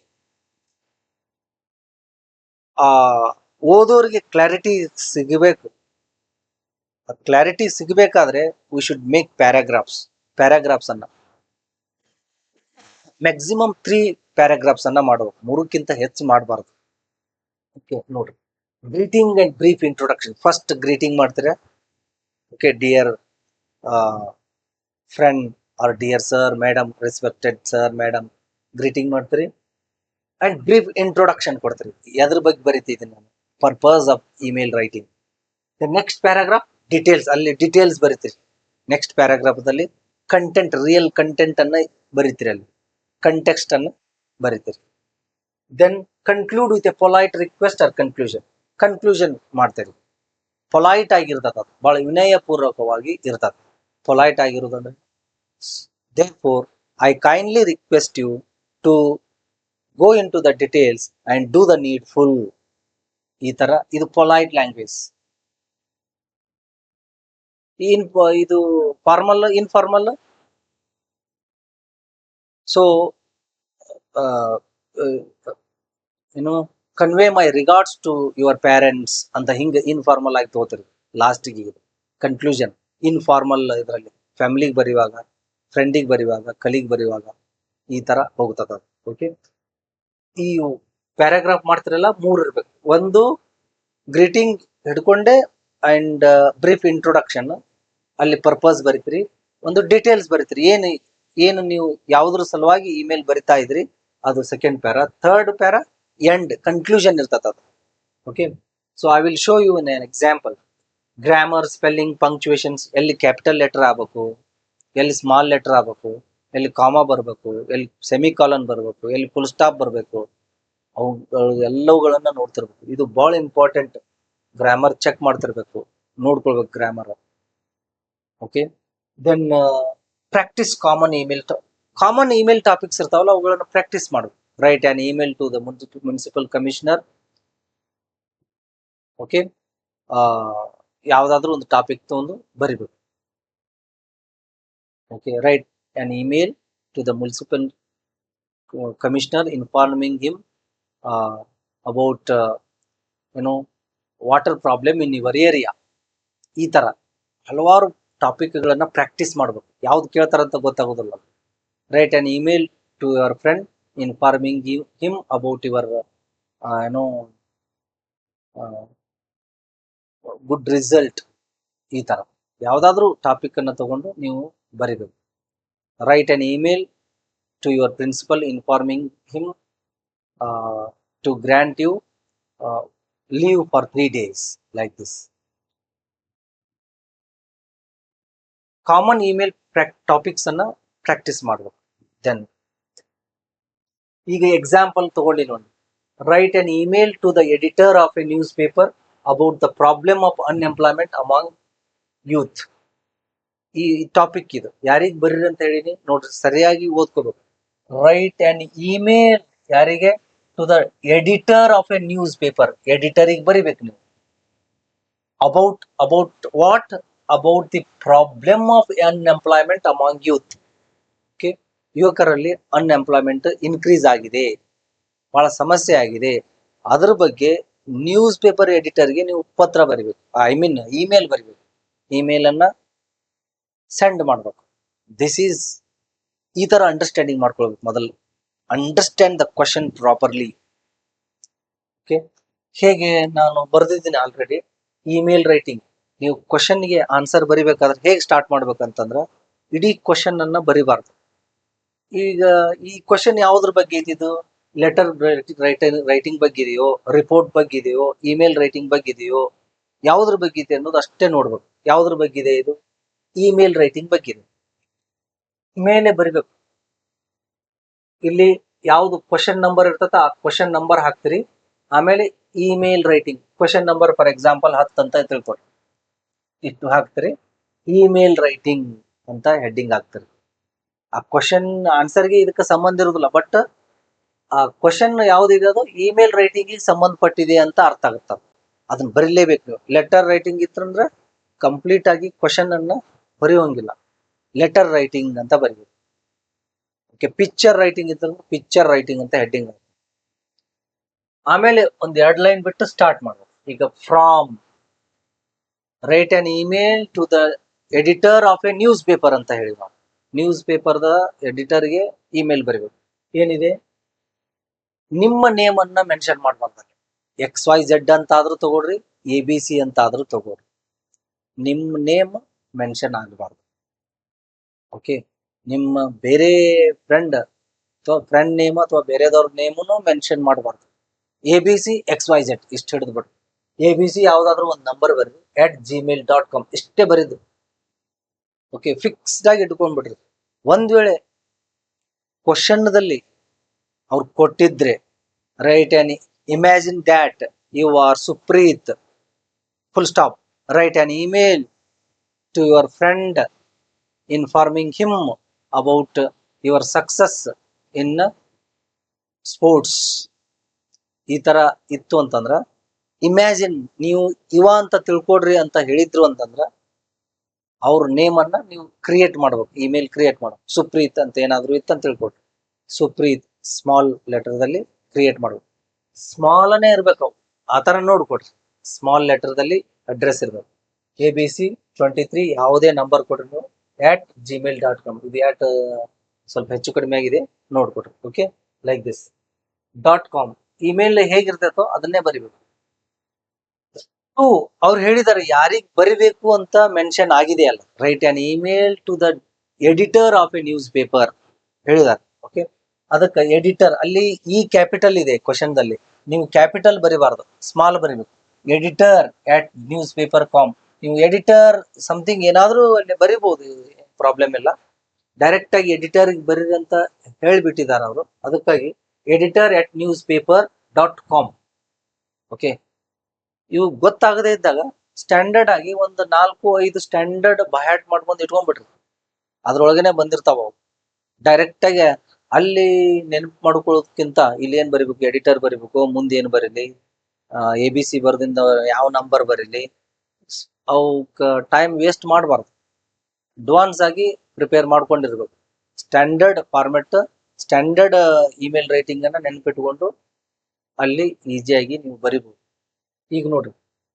ಓದೋರಿಗೆ ಕ್ಲಾರಿಟಿ ಸಿಗಬೇಕು. ಕ್ಲಾರಿಟಿ ಸಿಗಬೇಕಾದ್ರೆ ವಿ ಶುಡ್ ಮೇಕ್ ಪ್ಯಾರಾಗ್ರಾಫ್ಸ್ ಅನ್ನ ಮ್ಯಾಕ್ಸಿಮಮ್ 3 ಪ್ಯಾರಾಗ್ರಾಫ್ಸ್ ಅನ್ನ ಮಾಡಬೇಕು, 3ಕ್ಕಿಂತ ಹೆಚ್ಚು ಮಾಡಬಾರ್ದು. ಓಕೆ, ನೋಡ್ರಿ, greeting and brief introduction. First greeting ಮಾಡ್ತೀರಾ. Okay, dear friend or dear sir, madam, respected sir, madam, greeting ಮಾಡ್ತೀರಿ. ಅಂಡ್ ಬ್ರೀಫ್ ಇಂಟ್ರೊಡಕ್ಷನ್ ಕೊಡ್ತೀರಿ, ಎದ್ರ ಬಗ್ಗೆ ಬರೀತಿದ್ದೀನಿ ನಾನು, purpose of email writing. Next paragraph details, ಅಲ್ಲಿ ಡೀಟೇಲ್ಸ್ ಬರೀತೀರಿ. ನೆಕ್ಸ್ಟ್ ಪ್ಯಾರಾಗ್ರಾಫ್ದಲ್ಲಿ ಕಂಟೆಂಟ್, ರಿಯಲ್ ಕಂಟೆಂಟ್ ಅನ್ನ ಬರೀತೀರಿ, ಅಲ್ಲಿ ಕಂಟೆಕ್ಸ್ಟ್ ಅನ್ನು ಬರೀತೀರಿ. Then conclude with a polite request or conclusion ಮಾಡ್ತೀರಿ. ಪೊಲೈಟ್ ಆಗಿರ್ತದ, ಅದು ಬಹಳ ವಿನಯಪೂರ್ವಕವಾಗಿ ಇರ್ತದ. ಪೊಲೈಟ್ ಆಗಿರೋದಂದ್ರೆ, therefore I kindly request you to go into the details and do the needful. ಈ ತರ ಇದು ಪೊಲೈಟ್ ಲ್ಯಾಂಗ್ವೇಜ್. ಇದು ಫಾರ್ಮಲ್, ಇನ್ಫಾರ್ಮಲ್. ಸೊ ಏನು, convey my regards to your parents ಅಂತ ಹಿಂಗೆ ಇನ್ಫಾರ್ಮಲ್ ಆಗಿ ತಗೋತೀರಿ. ಲಾಸ್ಟಿಗೆ ಕನ್ಕ್ಲೂಷನ್ ಇನ್ಫಾರ್ಮಲ್, ಇದರಲ್ಲಿ ಫ್ಯಾಮಿಲಿಗೆ ಬರೆಯುವಾಗ, ಫ್ರೆಂಡಿಗೆ ಬರೆಯುವಾಗ, ಕಲೀಗ್ ಬರೆಯುವಾಗ ಈ ತರ ಹೋಗ್ತದ. ಓಕೆ, ಈ ಪ್ಯಾರಾಗ್ರಾಫ್ ಮಾಡ್ತಿರಲ್ಲ 3 ಇರ್ಬೇಕು. ಒಂದು ಗ್ರೀಟಿಂಗ್ ಹಿಡ್ಕೊಂಡೆ ಅಂಡ್ ಬ್ರೀಫ್ ಇಂಟ್ರೊಡಕ್ಷನ್, ಅಲ್ಲಿ ಪರ್ಪಸ್ ಬರೀತೀರಿ. ಒಂದು ಡೀಟೇಲ್ಸ್ ಬರೀತೀರಿ, ಏನು ನೀವು ಯಾವುದ್ರ ಸಲುವಾಗಿ ಇಮೇಲ್ ಬರಿತಾ ಇದ್ರಿ, ಅದು second para. Third para end conclusion ಇರ್ತದ ಅದು. Okay, so I will show U an example. Grammar, spelling, punctuations, ಎಲ್ಲಿ ಕ್ಯಾಪಿಟಲ್ ಲೆಟರ್ ಆಗಬೇಕು, ಎಲ್ಲಿ ಸ್ಮಾಲ್ ಲೆಟರ್ ಆಗಬೇಕು, ಎಲ್ಲಿ ಕಾಮಾ ಬರಬೇಕು, ಎಲ್ಲಿ ಸೆಮಿಕಾಲನ್ ಬರಬೇಕು, ಎಲ್ಲಿ ಫುಲ್ ಸ್ಟಾಪ್ ಬರಬೇಕು, ಅವು ಎಲ್ಲವುಗಳನ್ನ ನೋಡ್ತಿರ್ಬೇಕು. ಇದು ಬಹಳ ಇಂಪಾರ್ಟೆಂಟ್. ಗ್ರಾಮರ್ ಚೆಕ್ ಮಾಡ್ತಿರ್ಬೇಕು, ನೋಡ್ಕೊಳ್ಬೇಕು grammar. Okay, then practice common email topics ಇರ್ತಾವಲ್ಲ, ಅವುಗಳನ್ನ ಪ್ರಾಕ್ಟೀಸ್ ಮಾಡು. Write an email to the municipal commissioner. Okay, ಯಾವ್ದಾದ್ರು ಒಂದು ಟಾಪಿಕ್ ತಗೊಂಡು ಬರಿಬೇಕು. Okay, write an email to the municipal commissioner informing him about water problem in your area. ಈ ತರ ಹಲವಾರು ಟಾಪಿಕ್ಗಳನ್ನ ಪ್ರಾಕ್ಟೀಸ್ ಮಾಡ್ಬೇಕು. ಯಾವ್ದು ಕೇಳ್ತಾರಂತ ಗೊತ್ತಾಗೋದಿಲ್ಲ. Write an email to your friend informing him about your good result. ಈ ತರ ಯಾವ್ದಾದ್ರು ಟಾಪಿಕ್ ಅನ್ನ ತಗೊಂಡು ನೀವು ಬರಿಬೇಕು. Write an email to your principal informing him to grant you leave for 3 days, like this. Common email topics ಅನ್ನ practice ಮಾಡಬೇಕು. Then ಈಗ ಎಕ್ಸಾಂಪಲ್ ತಗೊಳ್ಳಿ ನೋಡಿ. Write an email to the editor of a news paper about the problem of unemployment among youth. ಈ topic ಇದು ಯಾರಿಗೆ ಬರೀರಿ ಅಂತ ಹೇಳಿನಿ ನೋಡ್ರಿ, ಸರಿಯಾಗಿ ಓದ್ಕೋಬೇಕು. ರೈಟ್ ಅನ್ ಇಮೇಲ್ ಯಾರಿಗೆ? To the editor of a news paper. ಎಡಿಟರಿಗೆ ಬರಿಬೇಕು ನೀವು. About what? About the problem of unemployment among youth. Okay, ಯುವಕರಲ್ಲಿ ಅನ್ಎಂಪ್ಲಾಯ್ಮೆಂಟ್ ಇನ್ಕ್ರೀಸ್ ಆಗಿದೆ, ಬಹಳ ಸಮಸ್ಯೆ ಆಗಿದೆ. ಅದ್ರ ಬಗ್ಗೆ ನ್ಯೂಸ್ ಪೇಪರ್ ಎಡಿಟರ್ಗೆ ನೀವು ಪತ್ರ ಬರಿಬೇಕು, ಇಮೇಲ್ ಬರಿಬೇಕು. ಇಮೇಲ್ ಅನ್ನ ಸೆಂಡ್ ಮಾಡ್ಬೇಕು. ದಿಸ್ ಈಸ್ ಈ ತರ ಅಂಡರ್ಸ್ಟ್ಯಾಂಡಿಂಗ್ ಮಾಡ್ಕೊಳ್ಬೇಕು. ಮೊದಲು understand the question properly. Okay, ಹೇಗೆ ನಾನು ಬರೆದಿದ್ದೀನಿ ಆಲ್ರೆಡಿ. ಇಮೇಲ್ ರೈಟಿಂಗ್, ನೀವು ಕ್ವಶನ್ಗೆ ಆನ್ಸರ್ ಬರಿಬೇಕಾದ್ರೆ ಹೇಗೆ ಸ್ಟಾರ್ಟ್ ಮಾಡ್ಬೇಕಂತಂದ್ರೆ ಇಡೀ ಕ್ವಶನ್ ಅನ್ನ ಬರಿಬಾರ್ದು. ಈಗ ಈ ಕ್ವಶನ್ ಯಾವ್ದ್ರ ಬಗ್ಗೆ ಇದ್ದಿದ್ದು? ಲೆಟರ್ ರೈಟಿಂಗ್ ಬಗ್ಗೆ ಇದೆಯೋ, ರಿಪೋರ್ಟ್ ಬಗ್ಗೆ ಇದೆಯೋ, ಇಮೇಲ್ ರೈಟಿಂಗ್ ಬಗ್ಗೆ ಇದೆಯೋ, ಯಾವ್ದ್ರ ಬಗ್ಗೆ ಇದೆ ಅನ್ನೋದು ಅಷ್ಟೇ ನೋಡ್ಬೇಕು. ಯಾವ್ದ್ರ ಬಗ್ಗೆ ಇದೆ ಇದು? ಇಮೇಲ್ ರೈಟಿಂಗ್ ಬಗ್ಗೆ ಇದೆ. ಮೇಲೆ ಬರಿಬೇಕು. ಇಲ್ಲಿ ಯಾವ್ದು ಕ್ವಶನ್ ನಂಬರ್ ಇರ್ತದ ಆ ಕ್ವಶನ್ ನಂಬರ್ ಹಾಕ್ತಿರಿ. ಆಮೇಲೆ email writing question number for example 10 ಅಂತ ತಿಳ್ಕೊಳಿ, ಇಷ್ಟು ಹಾಕ್ತಿರಿ. ಇಮೇಲ್ ರೈಟಿಂಗ್ ಅಂತ ಹೆಡ್ಡಿಂಗ್ ಹಾಕ್ತಿರಿ. ಆ ಕ್ವಶನ್ ಆನ್ಸರ್ಗೆ ಇದಕ್ಕೆ ಸಂಬಂಧ ಇರುದಿಲ್ಲ, ಬಟ್ ಆ ಕ್ವಶನ್ ಯಾವ್ದಿದೆ ಅದು ಇಮೇಲ್ ರೈಟಿಂಗ್ ಸಂಬಂಧಪಟ್ಟಿದೆ ಅಂತ ಅರ್ಥ ಆಗುತ್ತ. ಅದನ್ನ ಬರೀಲೇಬೇಕು ನೀವು. ಲೆಟರ್ ರೈಟಿಂಗ್ ಇತ್ತಂದ್ರೆ ಕಂಪ್ಲೀಟ್ ಆಗಿ ಕ್ವಶನ್ ಅನ್ನ ಬರೆಯೋಂಗಿಲ್ಲ, ಲೆಟರ್ ರೈಟಿಂಗ್ ಅಂತ ಬರೀಬೇಕು. ಓಕೆ, ಪಿಕ್ಚರ್ ರೈಟಿಂಗ್ ಇತ್ತಂದ್ರೆ ಪಿಕ್ಚರ್ ರೈಟಿಂಗ್ ಅಂತ ಹೆಡ್ಡಿಂಗ್. ಆಮೇಲೆ ಒಂದ್ 2 ಲೈನ್ ಬಿಟ್ಟು ಸ್ಟಾರ್ಟ್ ಮಾಡ್ಬೇಕು. ಈಗ from write an email to the editor of a news paper ಅಂತ ಹೇಳಿ ನಾವು ನ್ಯೂಸ್ ಪೇಪರ್ದ ಎಡಿಟರ್ಗೆ ಇಮೇಲ್ ಬರೀಬೇಕು. ಏನಿದೆ, ನಿಮ್ಮ ನೇಮ್ ಅನ್ನ ಮೆನ್ಷನ್ ಮಾಡ್ಬಾರ್ದು. XYZ ಅಂತ ಆದ್ರೂ ತಗೊಳ್ರಿ, ABC ಅಂತ ಆದ್ರೂ ತಗೊಳ್ರಿ, ನಿಮ್ಮ ನೇಮ್ ಮೆನ್ಷನ್ ಆಗಬಾರ್ದು. ಓಕೆ, ನಿಮ್ಮ ಬೇರೆ ಫ್ರೆಂಡ್ ಅಥವಾ ಫ್ರೆಂಡ್ ನೇಮ್ ಅಥವಾ ಬೇರೆದವ್ರ ನೇಮನ್ನು ಮೆನ್ಷನ್ ಮಾಡಬಾರ್ದು. ABC XYZ ಇಷ್ಟು ಹಿಡಿದು ಬಿಡ್ರಿ. ABC ಯಾವ್ದಾದ್ರು ಒಂದು ನಂಬರ್ ಬರೀ @gmail.com ಇಷ್ಟೇ ಬರೀದು. ಓಕೆ, ಫಿಕ್ಸ್ಡ್ ಆಗಿ ಇಟ್ಕೊಂಡ್ಬಿಡ್ರಿ. ಒಂದ್ ವೇಳೆ ಕ್ವಶನ್ದಲ್ಲಿ ಅವ್ರು ಕೊಟ್ಟಿದ್ರೆ write an imagine that you are Supreeth full stop, write an email to your friend informing him about your success in sports. ಈ ತರ ಇತ್ತು ಅಂತಂದ್ರ ಇಮ್ಯಾಜಿನ್, ನೀವು ಇವ ಅಂತ ತಿಳ್ಕೊಡ್ರಿ ಅಂತ ಹೇಳಿದ್ರು ಅಂತಂದ್ರ ಅವ್ರ ನೇಮ್ ಅನ್ನ ನೀವು ಕ್ರಿಯೇಟ್ ಮಾಡ್ಬೇಕು, ಇಮೇಲ್ ಕ್ರಿಯೇಟ್ ಮಾಡ್ಬೇಕು. ಸುಪ್ರೀತ್ ಅಂತ ಏನಾದ್ರು ಇತ್ತಂತ ತಿಳ್ಕೊಡ್ರಿ, ಸುಪ್ರೀತ್ ಸ್ಮಾಲ್ ಲೆಟರ್ದಲ್ಲಿ ಕ್ರಿಯೇಟ್ ಮಾಡ್ಬೇಕು. ಸ್ಮಾಲ್ನೇ ಇರ್ಬೇಕು ಅವು, ಆ ತರ ನೋಡ್ಕೊಡ್ರಿ. ಸ್ಮಾಲ್ ಲೆಟರ್ದಲ್ಲಿ ಅಡ್ರೆಸ್ ಇರ್ಬೇಕು. ABC23 ಯಾವುದೇ ನಂಬರ್ ಕೊಡ್ರಿ ನೀವು @gmail.com. ಇದು ಸ್ವಲ್ಪ ಹೆಚ್ಚು ಕಡಿಮೆ ಆಗಿದೆ, ನೋಡ್ಕೊಡ್ರಿ. Okay, like this .com email ಹೇಗಿರ್ತೈತೋ ಅದನ್ನೇ ಬರಿಬೇಕು. ಅವ್ರು ಹೇಳಿದಾರೆ ಯಾರಿಗ್ ಬರಿಬೇಕು ಅಂತ ಮೆನ್ಷನ್ ಆಗಿದೆ ಅಲ್ಲ, write an email to the editor of a news paper ಹೇಳಿದಾರೆ. ಓಕೆ, ಅದಕ್ಕೆ ಎಡಿಟರ್ ಅಲ್ಲಿ ಕ್ಯಾಪಿಟಲ್ ಇದೆ ಕ್ವಶನ್ ದಲ್ಲಿ, ನೀವು ಕ್ಯಾಪಿಟಲ್ ಬರಿಬಾರ್ದು, ಸ್ಮಾಲ್ ಬರಿಬೇಕು. Editor @newspaper.com. ನೀವು ಎಡಿಟರ್ ಸಮಥಿಂಗ್ ಏನಾದ್ರೂ ಅಲ್ಲಿ ಬರಿಬಹುದು, ಪ್ರಾಬ್ಲಮ್ ಇಲ್ಲ. ಡೈರೆಕ್ಟ್ ಆಗಿ ಎಡಿಟರ್ ಬರೀರಿ ಅಂತ ಹೇಳ್ಬಿಟ್ಟಿದ್ದಾರೆ ಅವರು, ಅದಕ್ಕಾಗಿ ಎಡಿಟರ್ @newspaper.com. ಓಕೆ, ಇವು ಗೊತ್ತಾಗದೇ ಇದ್ದಾಗ ಸ್ಟ್ಯಾಂಡರ್ಡ್ ಆಗಿ ಒಂದು 4-5 ಸ್ಟ್ಯಾಂಡರ್ಡ್ ಬಯಾಟ್ ಮಾಡ್ಕೊಂಡು ಇಟ್ಕೊಂಡ್ಬಿಟ್ರಿ, ಅದ್ರೊಳಗನೆ ಬಂದಿರ್ತಾವ ಅವು. ಡೈರೆಕ್ಟ್ ಆಗಿ ಅಲ್ಲಿ ನೆನಪು ಮಾಡ್ಕೊಳ್ಳೋದಕ್ಕಿಂತ ಇಲ್ಲಿ ಏನ್ ಬರಿಬೇಕು, ಎಡಿಟರ್ ಬರಿಬೇಕು, ಮುಂದೆ ಏನ್ ಬರೀಲಿ, ABC ಬರ್ದಿಂದ ಯಾವ ನಂಬರ್ ಬರೀಲಿ, ಅವಕ್ ಟೈಮ್ ವೇಸ್ಟ್ ಮಾಡಬಾರ್ದು. ಅಡ್ವಾನ್ಸ್ ಆಗಿ ಪ್ರಿಪೇರ್ ಮಾಡ್ಕೊಂಡಿರ್ಬೇಕು. Standard format, standard email writing ಅನ್ನ ನೆನಪಿಟ್ಕೊಂಡು ಅಲ್ಲಿ ಈಸಿಯಾಗಿ ನೀವು ಬರಿಬಹುದು. ಈಗ ನೋಡ್ರಿ,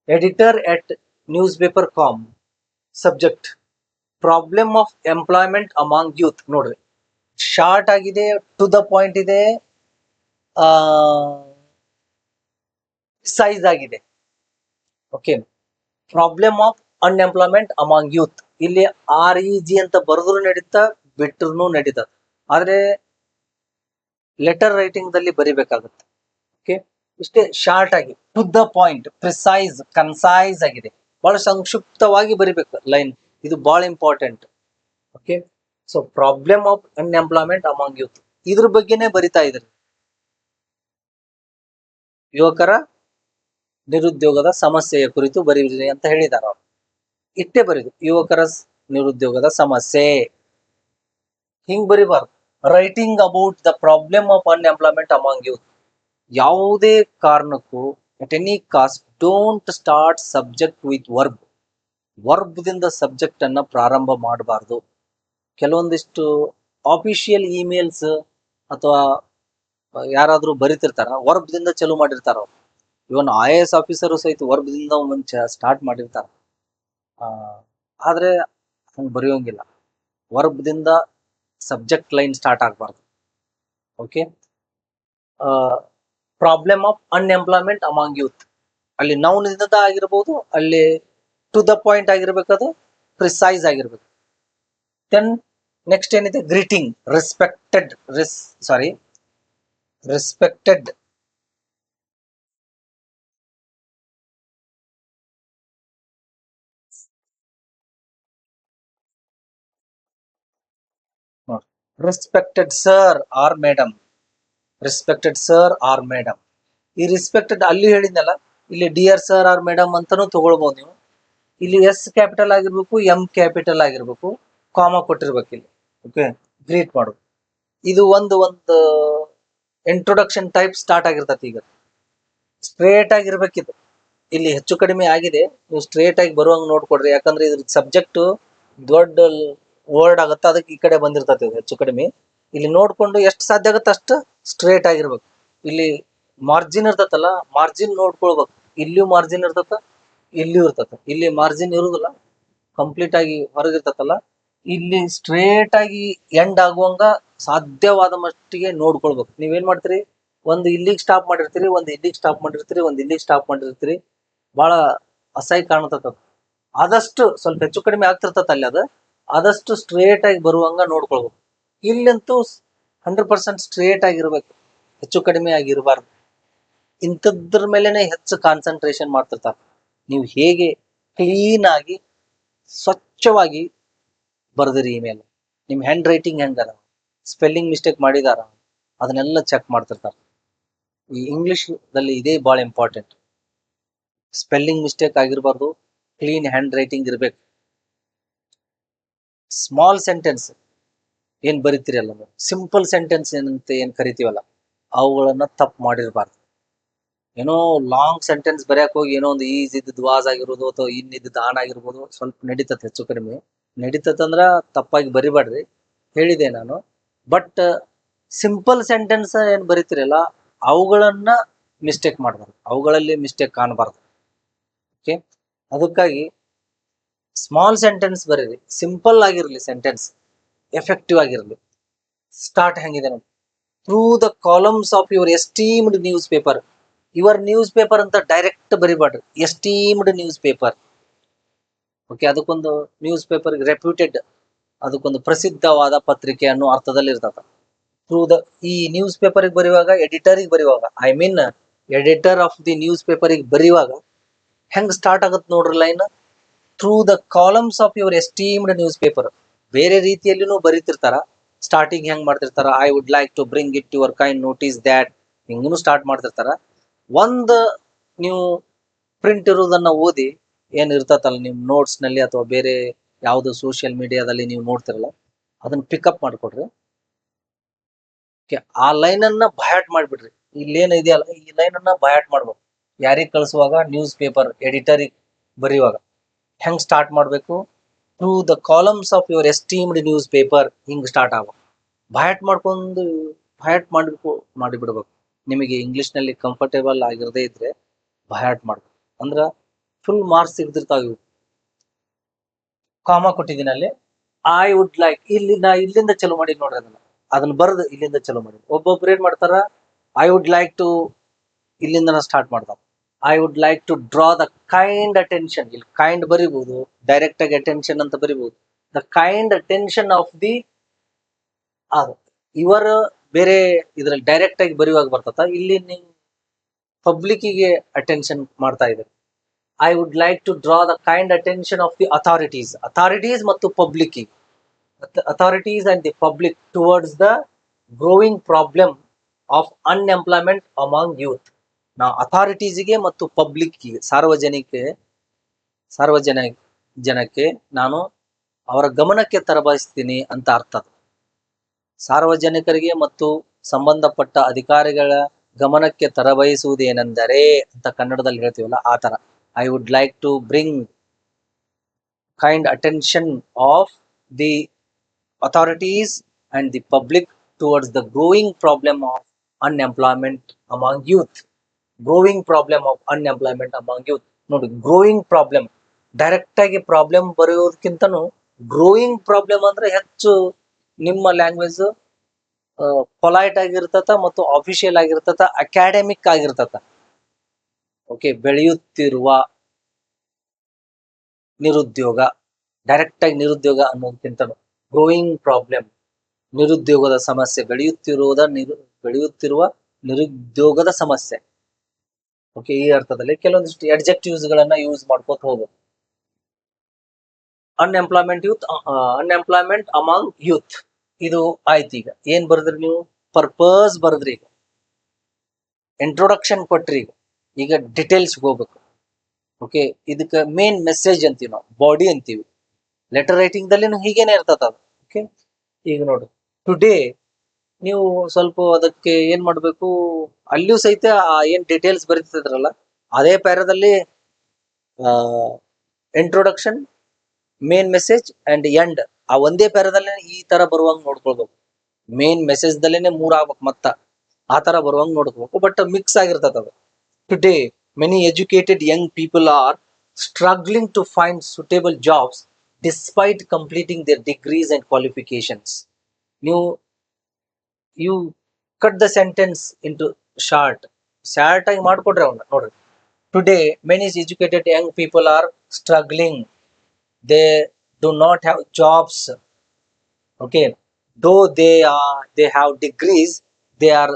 editor @newspaper.com, subject problem of employment among youth. ನೋಡ್ರಿ, ಶಾರ್ಟ್ ಆಗಿದೆ, ಟು ದ ಪಾಯಿಂಟ್ ಇದೆ, ಸೈಜ್ ಆಗಿದೆ. Okay, problem of unemployment among youth. ಇಲ್ಲಿ REG ಅಂತ ಬರೆದ್ರು ನಡೀತಾ, ಬಿಟ್ಟರು ನಡೀತದ, ಆದ್ರೆ ಲೆಟರ್ ರೈಟಿಂಗ್ ದಲ್ಲಿ ಬರಿಬೇಕಾಗುತ್ತೆ. ಓಕೆ, ಇಷ್ಟೇ ಶಾರ್ಟ್ ಆಗಿ, to the point, precise, concise ಆಗಿದೆ, ಬಹಳ ಸಂಕ್ಷಿಪ್ತವಾಗಿ ಬರಿಬೇಕು ಲೈನ್. ಇದು ಬಹಳ important. Okay, so problem of unemployment among youth ಇದ್ರ ಬಗ್ಗೆನೇ ಬರಿತಾ ಇದ್ರಿ. ಯುವಕರ ನಿರುದ್ಯೋಗದ ಸಮಸ್ಯೆಯ ಕುರಿತು ಬರೀರಿ ಅಂತ ಹೇಳಿದಾರ ಅವ್ರು. ಇಷ್ಟೇ ಬರೀದು, ಯುವಕರ ನಿರುದ್ಯೋಗದ ಸಮಸ್ಯೆ, ಹಿಂಗ್ ಬರಿಬಾರ್ದು. Writing about the problem of unemployment among youth. ಯಾವುದೇ ಕಾರಣಕ್ಕೂ at any cost don't start subject with verb. ವರ್ಬ್ದಿಂದ ಸಬ್ಜೆಕ್ಟ್ ಅನ್ನ ಪ್ರಾರಂಭ ಮಾಡಬಾರ್ದು. ಕೆಲವೊಂದಿಷ್ಟು ಆಫಿಷಿಯಲ್ ಇಮೇಲ್ಸ್ ಅಥವಾ ಯಾರಾದ್ರೂ ಬರಿತಿರ್ತಾರ, ವರ್ಬ್ದಿಂದ ಚಲೋ ಮಾಡಿರ್ತಾರ ಅವ್ರು. ಇವನ್ IAS ಆಫೀಸರು ಸಹಿತ ವರ್ಬ್ದಿಂದ ಮುಂಚೆ ಸ್ಟಾರ್ಟ್ ಮಾಡಿರ್ತಾರ. ಆದ್ರೆ ಹಂಗ್ ಬರೆಯೋಂಗಿಲ್ಲ. ವರ್ಬ್ದಿಂದ ಸಬ್ಜೆಕ್ಟ್ ಲೈನ್ ಸ್ಟಾರ್ಟ್ ಆಗಬಾರ್ದು. Okay. Problem of unemployment among youth, ಅಲ್ಲಿ ನೌನಿಂದ ಆಗಿರ್ಬೋದು, ಅಲ್ಲಿ ಟು ದ ಪಾಯಿಂಟ್ ಆಗಿರ್ಬೇಕದು, ಪ್ರಿಸೈಸ್ ಆಗಿರ್ಬೇಕು. ದೆನ್ ನೆಕ್ಸ್ಟ್ ಏನಿದೆ, greeting, respected, respected respected sir or madam, respected sir or madam. ಈ ರೆಸ್ಪೆಕ್ಟೆಡ್ ಅಲ್ಲಿ ಹೇಳಿದ್ನಲ್ಲ, ಇಲ್ಲಿ ಡಿಯರ್ ಸರ್ ಆರ್ ಮೇಡಮ್ ಅಂತಾನೂ ತಗೊಳ್ಬಹುದು ನೀವು. ಇಲ್ಲಿ ಎಸ್ ಕ್ಯಾಪಿಟಲ್ ಆಗಿರ್ಬೇಕು, ಎಂ ಕ್ಯಾಪಿಟಲ್ ಆಗಿರ್ಬೇಕು, ಕಾಮ ಕೊಟ್ಟಿರ್ಬೇಕು ಇಲ್ಲಿ. ಓಕೆ, ಗ್ರೀಟ್ ಮಾಡೋದು. ಇದು ಒಂದು ಇಂಟ್ರೊಡಕ್ಷನ್ ಟೈಪ್ ಸ್ಟಾರ್ಟ್ ಆಗಿರ್ತತಿ. ಈಗ ಸ್ಟ್ರೇಟ್ ಆಗಿರ್ಬೇಕಿದು. ಇಲ್ಲಿ ಹೆಚ್ಚು ಕಡಿಮೆ ಆಗಿದೆ, ನೀವು ಸ್ಟ್ರೇಟ್ ಆಗಿ ಬರುವಂಗೆ ನೋಡ್ಕೊಡ್ರಿ. ಯಾಕಂದ್ರೆ ಇದ್ರ ಸಬ್ಜೆಕ್ಟ್ ದೊಡ್ಡ ವರ್ಡ್ ಆಗುತ್ತೆ, ಅದಕ್ಕೆ ಈ ಕಡೆ ಬಂದಿರ್ತತಿ ಹೆಚ್ಚು ಕಡಿಮೆ. ಇಲ್ಲಿ ನೋಡ್ಕೊಂಡು ಎಷ್ಟು ಸಾಧ್ಯ ಆಗುತ್ತೆ ಅಷ್ಟು ಸ್ಟ್ರೇಟ್ ಆಗಿರ್ಬೇಕು. ಇಲ್ಲಿ ಮಾರ್ಜಿನ್ ಇರ್ತತಲ್ಲ, ಮಾರ್ಜಿನ್ ನೋಡ್ಕೊಳ್ಬೇಕು. ಇಲ್ಲಿಯೂ ಮಾರ್ಜಿನ್ ಇರ್ತತ, ಇಲ್ಲಿಯೂ ಇರ್ತತ. ಇಲ್ಲಿ ಮಾರ್ಜಿನ್ ಇರುದಿಲ್ಲ, ಕಂಪ್ಲೀಟ್ ಆಗಿ ಹೊರಗಿರ್ತತಲ್ಲ, ಇಲ್ಲಿ ಸ್ಟ್ರೇಟ್ ಆಗಿ ಎಂಡ್ ಆಗುವಂಗ ಸಾಧ್ಯವಾದ ಮಟ್ಟಿಗೆ ನೋಡ್ಕೊಳ್ಬೇಕು. ನೀವೇನ್ ಮಾಡ್ತೀರಿ, ಒಂದು ಇಲ್ಲಿಗೆ ಸ್ಟಾಪ್ ಮಾಡಿರ್ತೀರಿ, ಒಂದು ಇಲ್ಲಿಗೆ ಸ್ಟಾಪ್ ಮಾಡಿರ್ತೀರಿ, ಒಂದು ಇಲ್ಲಿಗೆ ಸ್ಟಾಪ್ ಮಾಡಿರ್ತೀರಿ. ಬಹಳ ಅಸಹ್ಯ ಕಾಣ್ತದ. ಆದಷ್ಟು ಸ್ವಲ್ಪ ಹೆಚ್ಚು ಕಡಿಮೆ ಆಗ್ತಿರ್ತತ ಅಲ್ಲಿ, ಅದು ಆದಷ್ಟು ಸ್ಟ್ರೇಟ್ ಆಗಿ ಬರುವಂಗ ನೋಡ್ಕೊಳ್ಬೇಕು. ಇಲ್ಲಂತೂ 100% ಸ್ಟ್ರೇಟ್ ಆಗಿರ್ಬೇಕು, ಹೆಚ್ಚು ಕಡಿಮೆ ಆಗಿರಬಾರ್ದು. ಇಂಥದ್ರ ಮೇಲೆನೆ ಹೆಚ್ಚು ಕಾನ್ಸಂಟ್ರೇಷನ್ ಮಾಡ್ತಿರ್ತಾರೆ. ನೀವು ಹೇಗೆ ಕ್ಲೀನ್ ಆಗಿ ಸ್ವಚ್ಛವಾಗಿ ಬರ್ದಿರಿ ಇಮೇಲ್, ನಿಮ್ ಹ್ಯಾಂಡ್ ರೈಟಿಂಗ್ ಹೆಂಗದ, ಸ್ಪೆಲ್ಲಿಂಗ್ ಮಿಸ್ಟೇಕ್ ಮಾಡಿದಾರ, ಅದನ್ನೆಲ್ಲ ಚೆಕ್ ಮಾಡ್ತಿರ್ತಾರೆ. ಈ ಇಂಗ್ಲಿಷ್ ದಲ್ಲಿ ಇದೇ ಬಹಳ ಇಂಪಾರ್ಟೆಂಟ್. ಸ್ಪೆಲ್ಲಿಂಗ್ ಮಿಸ್ಟೇಕ್ ಆಗಿರ್ಬಾರ್ದು, ಕ್ಲೀನ್ ಹ್ಯಾಂಡ್ ರೈಟಿಂಗ್ ಇರ್ಬೇಕು. ಸ್ಮಾಲ್ ಸೆಂಟೆನ್ಸ್ ಏನ್ ಬರಿತೀರಲ್ಲ, ಸಿಂಪಲ್ ಸೆಂಟೆನ್ಸ್ ಏನಂತ ಏನ್ ಕರಿತೀವಲ್ಲ, ಅವುಗಳನ್ನ ತಪ್ಪು ಮಾಡಿರ್ಬಾರ್ದು. ಏನೋ ಲಾಂಗ್ ಸೆಂಟೆನ್ಸ್ ಬರೆಯಕ್ ಹೋಗಿ ಏನೋ ಒಂದು ಈಸ್ ಇದ್ದದ್ದು ವಾಸ್ ಆಗಿರ್ಬೋದು, ಅಥವಾ ಇನ್ನಿದ್ದದ್ದು ಆನ್ ಆಗಿರ್ಬೋದು, ಸ್ವಲ್ಪ ನಡೀತತೆ, ಹೆಚ್ಚು ಕಡಿಮೆ ನಡೀತದಂದ್ರ ತಪ್ಪಾಗಿ ಬರಿಬೇಡ್ರಿ, ಹೇಳಿದೆ ನಾನು. ಬಟ್ ಸಿಂಪಲ್ ಸೆಂಟೆನ್ಸ್ ಏನ್ ಬರಿತೀರಲ್ಲ, ಅವುಗಳನ್ನ ಮಿಸ್ಟೇಕ್ ಮಾಡಬಾರ್ದು, ಅವುಗಳಲ್ಲಿ ಮಿಸ್ಟೇಕ್ ಕಾಣಬಾರ್ದು. ಓಕೆ, ಅದಕ್ಕಾಗಿ ಸ್ಮಾಲ್ ಸೆಂಟೆನ್ಸ್ ಬರೀರಿ, ಸಿಂಪಲ್ ಆಗಿರ್ಲಿ ಸೆಂಟೆನ್ಸ್, ಎಫೆಕ್ಟಿವ್ ಆಗಿರ್ಲಿ. ಸ್ಟಾರ್ಟ್ ಹೆಂಗಿದೆ ನೋಡಿ, through the columns of your esteemed news paper. Your news paper ಅಂತ ಡೈರೆಕ್ಟ್ ಬರಿಬಾರ್ದು, ಎಸ್ಟೀಮ್ಡ್ ನ್ಯೂಸ್ ಪೇಪರ್. ಓಕೆ, ಅದಕ್ಕೊಂದು ನ್ಯೂಸ್ ಪೇಪರ್ ರೆಪ್ಯೂಟೆಡ್, ಅದಕ್ಕೊಂದು ಪ್ರಸಿದ್ಧವಾದ ಪತ್ರಿಕೆ ಅನ್ನೋ ಅರ್ಥದಲ್ಲಿ ಇರ್ತದ. ಥ್ರೂ ದ, ಈ ನ್ಯೂಸ್ ಪೇಪರ್ ಬರೆಯುವಾಗ, ಎಡಿಟರಿಗೆ ಬರೆಯುವಾಗ, I mean editor of the news paper ಬರೆಯುವಾಗ ಹೆಂಗ್ ಸ್ಟಾರ್ಟ್ ಆಗತ್ ನೋಡ್ರಿ line, through the columns of your esteemed news paper. ಬೇರೆ ರೀತಿಯಲ್ಲಿನೂ ಬರೀತಿರ್ತಾರ, ಸ್ಟಾರ್ಟಿಂಗ್ ಹೆಂಗ್ ಮಾಡ್ತಿರ್ತಾರ, I would like to bring it your kind notice that, ಹಿಂಗೂ ಸ್ಟಾರ್ಟ್ ಮಾಡ್ತಿರ್ತಾರ. ಒಂದು ನೀವು ಪ್ರಿಂಟ್ ಇರೋದನ್ನ ಓದಿ, ಏನ್ ಇರ್ತತಲ್ಲ ನಿಮ್ ನೋಟ್ಸ್ ನಲ್ಲಿ ಅಥವಾ ಬೇರೆ ಯಾವ್ದು ಸೋಷಿಯಲ್ ಮೀಡಿಯಾದಲ್ಲಿ ನೀವು ನೋಡ್ತಿರಲ್ಲ, ಅದನ್ನ ಪಿಕಪ್ ಮಾಡ್ಕೊಡ್ರಿ. ಆ ಲೈನ್ ಅನ್ನ ಬಯಾಟ್ ಮಾಡ್ಬಿಡ್ರಿ. ಇಲ್ಲೇನ್ ಇದೆಯಲ್ಲ, ಈ ಲೈನ್ ಅನ್ನ ಬಯಾಟ್ ಮಾಡ್ಬೇಕು. ಯಾರಿಗ್ ಕಳಿಸುವಾಗ, ನ್ಯೂಸ್ ಪೇಪರ್ ಎಡಿಟರಿಗೆ ಬರೆಯುವಾಗ ಹೆಂಗ್ ಸ್ಟಾರ್ಟ್ ಮಾಡ್ಬೇಕು, through the columns of your esteemed news paper, ಹಿಂಗ್ ಸ್ಟಾರ್ಟ್ ಆಗ್ಬೇಕು. ಬಯಾಟ್ ಮಾಡ್ಕೊಂಡು ಬಯಾಟ್ ಮಾಡಿಬಿಡ್ಬೇಕು. ನಿಮಗೆ ಇಂಗ್ಲಿಷ್ ನಲ್ಲಿ ಕಂಫರ್ಟೇಬಲ್ ಆಗಿರದೇ ಇದ್ರೆ ಬಯಾಟ್ ಮಾಡ್ಬೇಕು, ಅಂದ್ರ ಫುಲ್ ಮಾರ್ಕ್ಸ್ ಸಿಗ್ತಿರ್ತಾವ ಇವು. ಕಾಮ ಕೊಟ್ಟಿದ್ದೀನಿ ಅಲ್ಲಿ, ಐ ವುಡ್ ಲೈಕ್, ಇಲ್ಲಿ ನಾ ಇಲ್ಲಿಂದ ಚಲೋ ಮಾಡಿ ನೋಡ್ರಿ, ಅದನ್ನ ಬರೆದು ಇಲ್ಲಿಂದ ಚಲೋ ಮಾಡಿ. ಒಬ್ಬೊಬ್ರು ಏನ್ ಮಾಡ್ತಾರ, ಐ ವುಡ್ ಲೈಕ್ ಟು, ಇಲ್ಲಿಂದ ಸ್ಟಾರ್ಟ್ ಮಾಡ್ತಾರ. I would like to draw the kind attention, ಇಲ್ಲಿ ಕೈಂಡ್ ಬರಿಬಹುದು, ಡೈರೆಕ್ಟ್ ಆಗಿ ಅಟೆನ್ಷನ್ ಅಂತ ಬರಿಬಹುದು. The kind attention of the, ಇವರ ಬೇರೆ ಇದ್ರಲ್ಲಿ ಡೈರೆಕ್ಟ್ ಆಗಿ ಬರೆಯುವಾಗ ಬರ್ತದ, ಇಲ್ಲಿ ನೀವು ಪಬ್ಲಿಕ್ಕಿಗೆ ಅಟೆನ್ಷನ್ ಮಾಡ್ತಾ ಇದ್ದಾರೆ. I would like to draw the kind attention of the authorities ಮತ್ತು public, authorities and the public towards the growing problem of unemployment among youth. ನಾ ಅಥಾರಿಟೀಸ್ಗೆ ಮತ್ತು ಪಬ್ಲಿಕ್ಗೆ, ಜನಕ್ಕೆ ನಾನು ಅವರ ಗಮನಕ್ಕೆ ತರಬಯಸ್ತೀನಿ ಅಂತ ಅರ್ಥ. ಸಾರ್ವಜನಿಕರಿಗೆ ಮತ್ತು ಸಂಬಂಧಪಟ್ಟ ಅಧಿಕಾರಿಗಳ ಗಮನಕ್ಕೆ ತರಬಯಸುವುದೇನೆಂದರೆ ಅಂತ ಕನ್ನಡದಲ್ಲಿ ಹೇಳ್ತೀವಲ್ಲ, ಆ ತರ. I would like to bring kind attention of the authorities and the public towards the growing problem of unemployment among youth. Growing problem of unemployment among youth. ನೋಡಿ, ಗ್ರೋಯಿಂಗ್ ಪ್ರಾಬ್ಲಮ್, ಡೈರೆಕ್ಟ್ ಆಗಿ ಪ್ರಾಬ್ಲಮ್ ಬರೆಯೋದಕ್ಕಿಂತನೂ growing problem ಅಂದ್ರೆ ಹೆಚ್ಚು ನಿಮ್ಮ language polite ಆಗಿರ್ತತ ಮತ್ತು official ಆಗಿರ್ತತ, academic ಆಗಿರ್ತತ. ಓಕೆ, ಬೆಳೆಯುತ್ತಿರುವ ನಿರುದ್ಯೋಗ, ಡೈರೆಕ್ಟ್ ಆಗಿ ನಿರುದ್ಯೋಗ ಅನ್ನೋದಕ್ಕಿಂತ ಗ್ರೋಯಿಂಗ್ ಪ್ರಾಬ್ಲಮ್, ನಿರುದ್ಯೋಗದ ಸಮಸ್ಯೆ, ಬೆಳೆಯುತ್ತಿರುವ ನಿರುದ್ಯೋಗದ ಸಮಸ್ಯೆ. ಓಕೆ, ಈ ಅರ್ಥದಲ್ಲಿ ಕೆಲವೊಂದಿಷ್ಟು ಅಡ್ಜೆಕ್ಟಿವ್ಸ್ ಗಳನ್ನ ಯೂಸ್ ಮಾಡ್ಕೋತ ಹೋಗ್ಬೇಕು. ಅನ್ಎಂಪ್ಲಾಯ್ಮೆಂಟ್ ಅಮಾಂಗ್ ಯೂತ್, ಇದು ಆಯ್ತು. ಈಗ ಏನ್ ಬರೆದ್ರಿ ನೀವು? ಪರ್ಪಸ್ ಬರೆದ್ರಿ. ಈಗ ಇಂಟ್ರೊಡಕ್ಷನ್ ಕೊಟ್ರಿ. ಈಗ ಡಿಟೇಲ್ಸ್ ಹೋಗ್ಬೇಕು. ಓಕೆ, ಇದಕ್ಕೆ ಮೇನ್ ಮೆಸೇಜ್ ಅಂತೀವಿ ನಾವು, ಬಾಡಿ ಅಂತೀವಿ. ಲೆಟರ್ ರೈಟಿಂಗ್ ದಲ್ಲಿನೂ ಹೀಗೇನೆ ಇರ್ತದ ಅದು. ಓಕೆ, ಈಗ ನೋಡು, ಟುಡೇ ನೀವು ಸ್ವಲ್ಪ ಅದಕ್ಕೆ ಏನ್ ಮಾಡ್ಬೇಕು, ಅಲ್ಲಿಯೂ ಸಹಿತ ಏನ್ ಡೀಟೇಲ್ಸ್ ಬರೀತಿದ್ರಲ್ಲ ಅದೇ ಪ್ಯಾರದಲ್ಲಿ introduction, main message and end ಆ ಒಂದೇ ಪ್ಯಾರದಲ್ಲೇ ಈ ತರ ಬರುವಂಗ್ ನೋಡ್ಕೊಳ್ಬೇಕು. ಮೇನ್ ಮೆಸೇಜ್ ದಲ್ಲೇನೆ 3 ಆಗ್ಬೇಕು, ಮತ್ತ ಆ ತರ ಬರುವಂಗ್ ನೋಡ್ಕೋಬೇಕು. ಬಟ್ ಮಿಕ್ಸ್ ಆಗಿರ್ತದ ಅದು. Today many educated young people are struggling to find suitable jobs despite completing their degrees and qualifications. You cut the sentence into short ಆಗಿ ಮಾಡ್ಕೊಡ್ರಿ ಅವನ್ನ. ನೋಡ್ರಿ, today many educated young people are struggling, they do not have jobs. Okay, though they have degrees, they are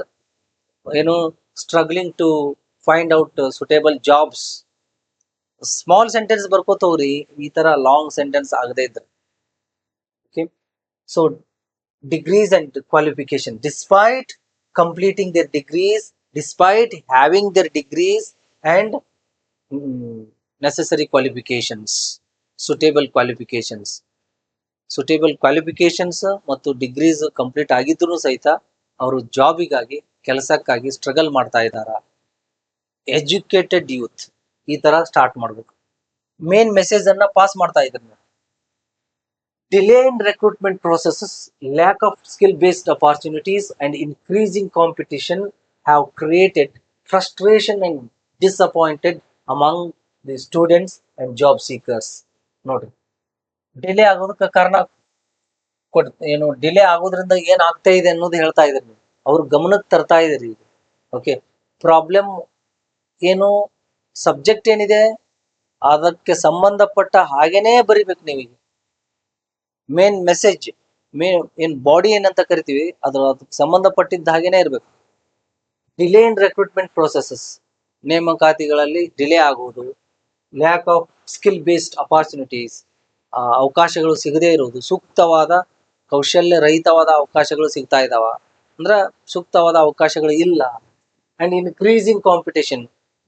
struggling to find out suitable jobs. Small sentence ಬರ್ಕೋತ ಹೋಗ್ರಿ, ಈ ತರ long sentence ಆಗದೆ ಇದ್ರೆ. Okay, so degrees and qualification, despite completing their degrees, despite having their degrees and necessary qualifications, suitable qualifications. Suitable qualifications ಮತ್ತು degrees complete ಆಗಿದ್ರು ಸಹಿತ ಅವರು ಜಾಬಿಗಾಗಿ, ಕೆಲಸಕ್ಕಾಗಿ ಸ್ಟ್ರಗಲ್ ಮಾಡ್ತಾ ಇದ್ದಾರ. ಎಜುಕೇಟೆಡ್ ಯೂತ್, ಈ ತರ ಸ್ಟಾರ್ಟ್ ಮಾಡ್ಬೇಕು. ಮೇನ್ ಮೆಸೇಜ್ ಅನ್ನ ಪಾಸ್ ಮಾಡ್ತಾ ಇದ್ರು. Delay in recruitment processes, lac of skill based opportunities and increasing competition have created frustration and disappointed among the students and job seekers. ನೋಡ್ರಿ, ಡಿಲೇ ಆಗೋದಕ್ಕೆ ಕಾರಣ ಡಿಲೇ ಆಗೋದ್ರಿಂದ ಏನ್ ಆಗ್ತಾ ಇದೆ ಅನ್ನೋದು ಹೇಳ್ತಾ ಇದ್ರಿ, ಅವ್ರ ಗಮನಕ್ಕೆ ತರ್ತಾ ಇದ್ರಿ. ಓಕೆ, ಪ್ರಾಬ್ಲಮ್ ಏನು, ಸಬ್ಜೆಕ್ಟ್ ಏನಿದೆ ಅದಕ್ಕೆ ಸಂಬಂಧಪಟ್ಟ ಹಾಗೇನೆ ಬರಿಬೇಕು ನೀವೀಗ. ಮೇನ್ ಮೆಸೇಜ್, ಏನ್ ಬಾಡಿ ಏನಂತ ಕರಿತೀವಿ ಅದಕ್ಕೆ ಸಂಬಂಧಪಟ್ಟಿದ್ದ ಹಾಗೇನೆ ಇರ್ಬೇಕು. ಡಿಲೇ ಇನ್ ರಿಕ್ರೂಟ್ಮೆಂಟ್ ಪ್ರೊಸೆಸಸ್, ನೇಮಕಾತಿಗಳಲ್ಲಿ ಡಿಲೇ ಆಗುವುದು. Lack of skill based opportunities, ಅವಕಾಶಗಳು ಸಿಗದೇ ಇರುವುದು. ಸೂಕ್ತವಾದ ಕೌಶಲ್ಯ ರಹಿತವಾದ ಅವಕಾಶಗಳು ಸಿಗ್ತಾ ಇದಾವ ಅಂದ್ರ ಸೂಕ್ತವಾದ ಅವಕಾಶಗಳು ಇಲ್ಲ. And increasing competition,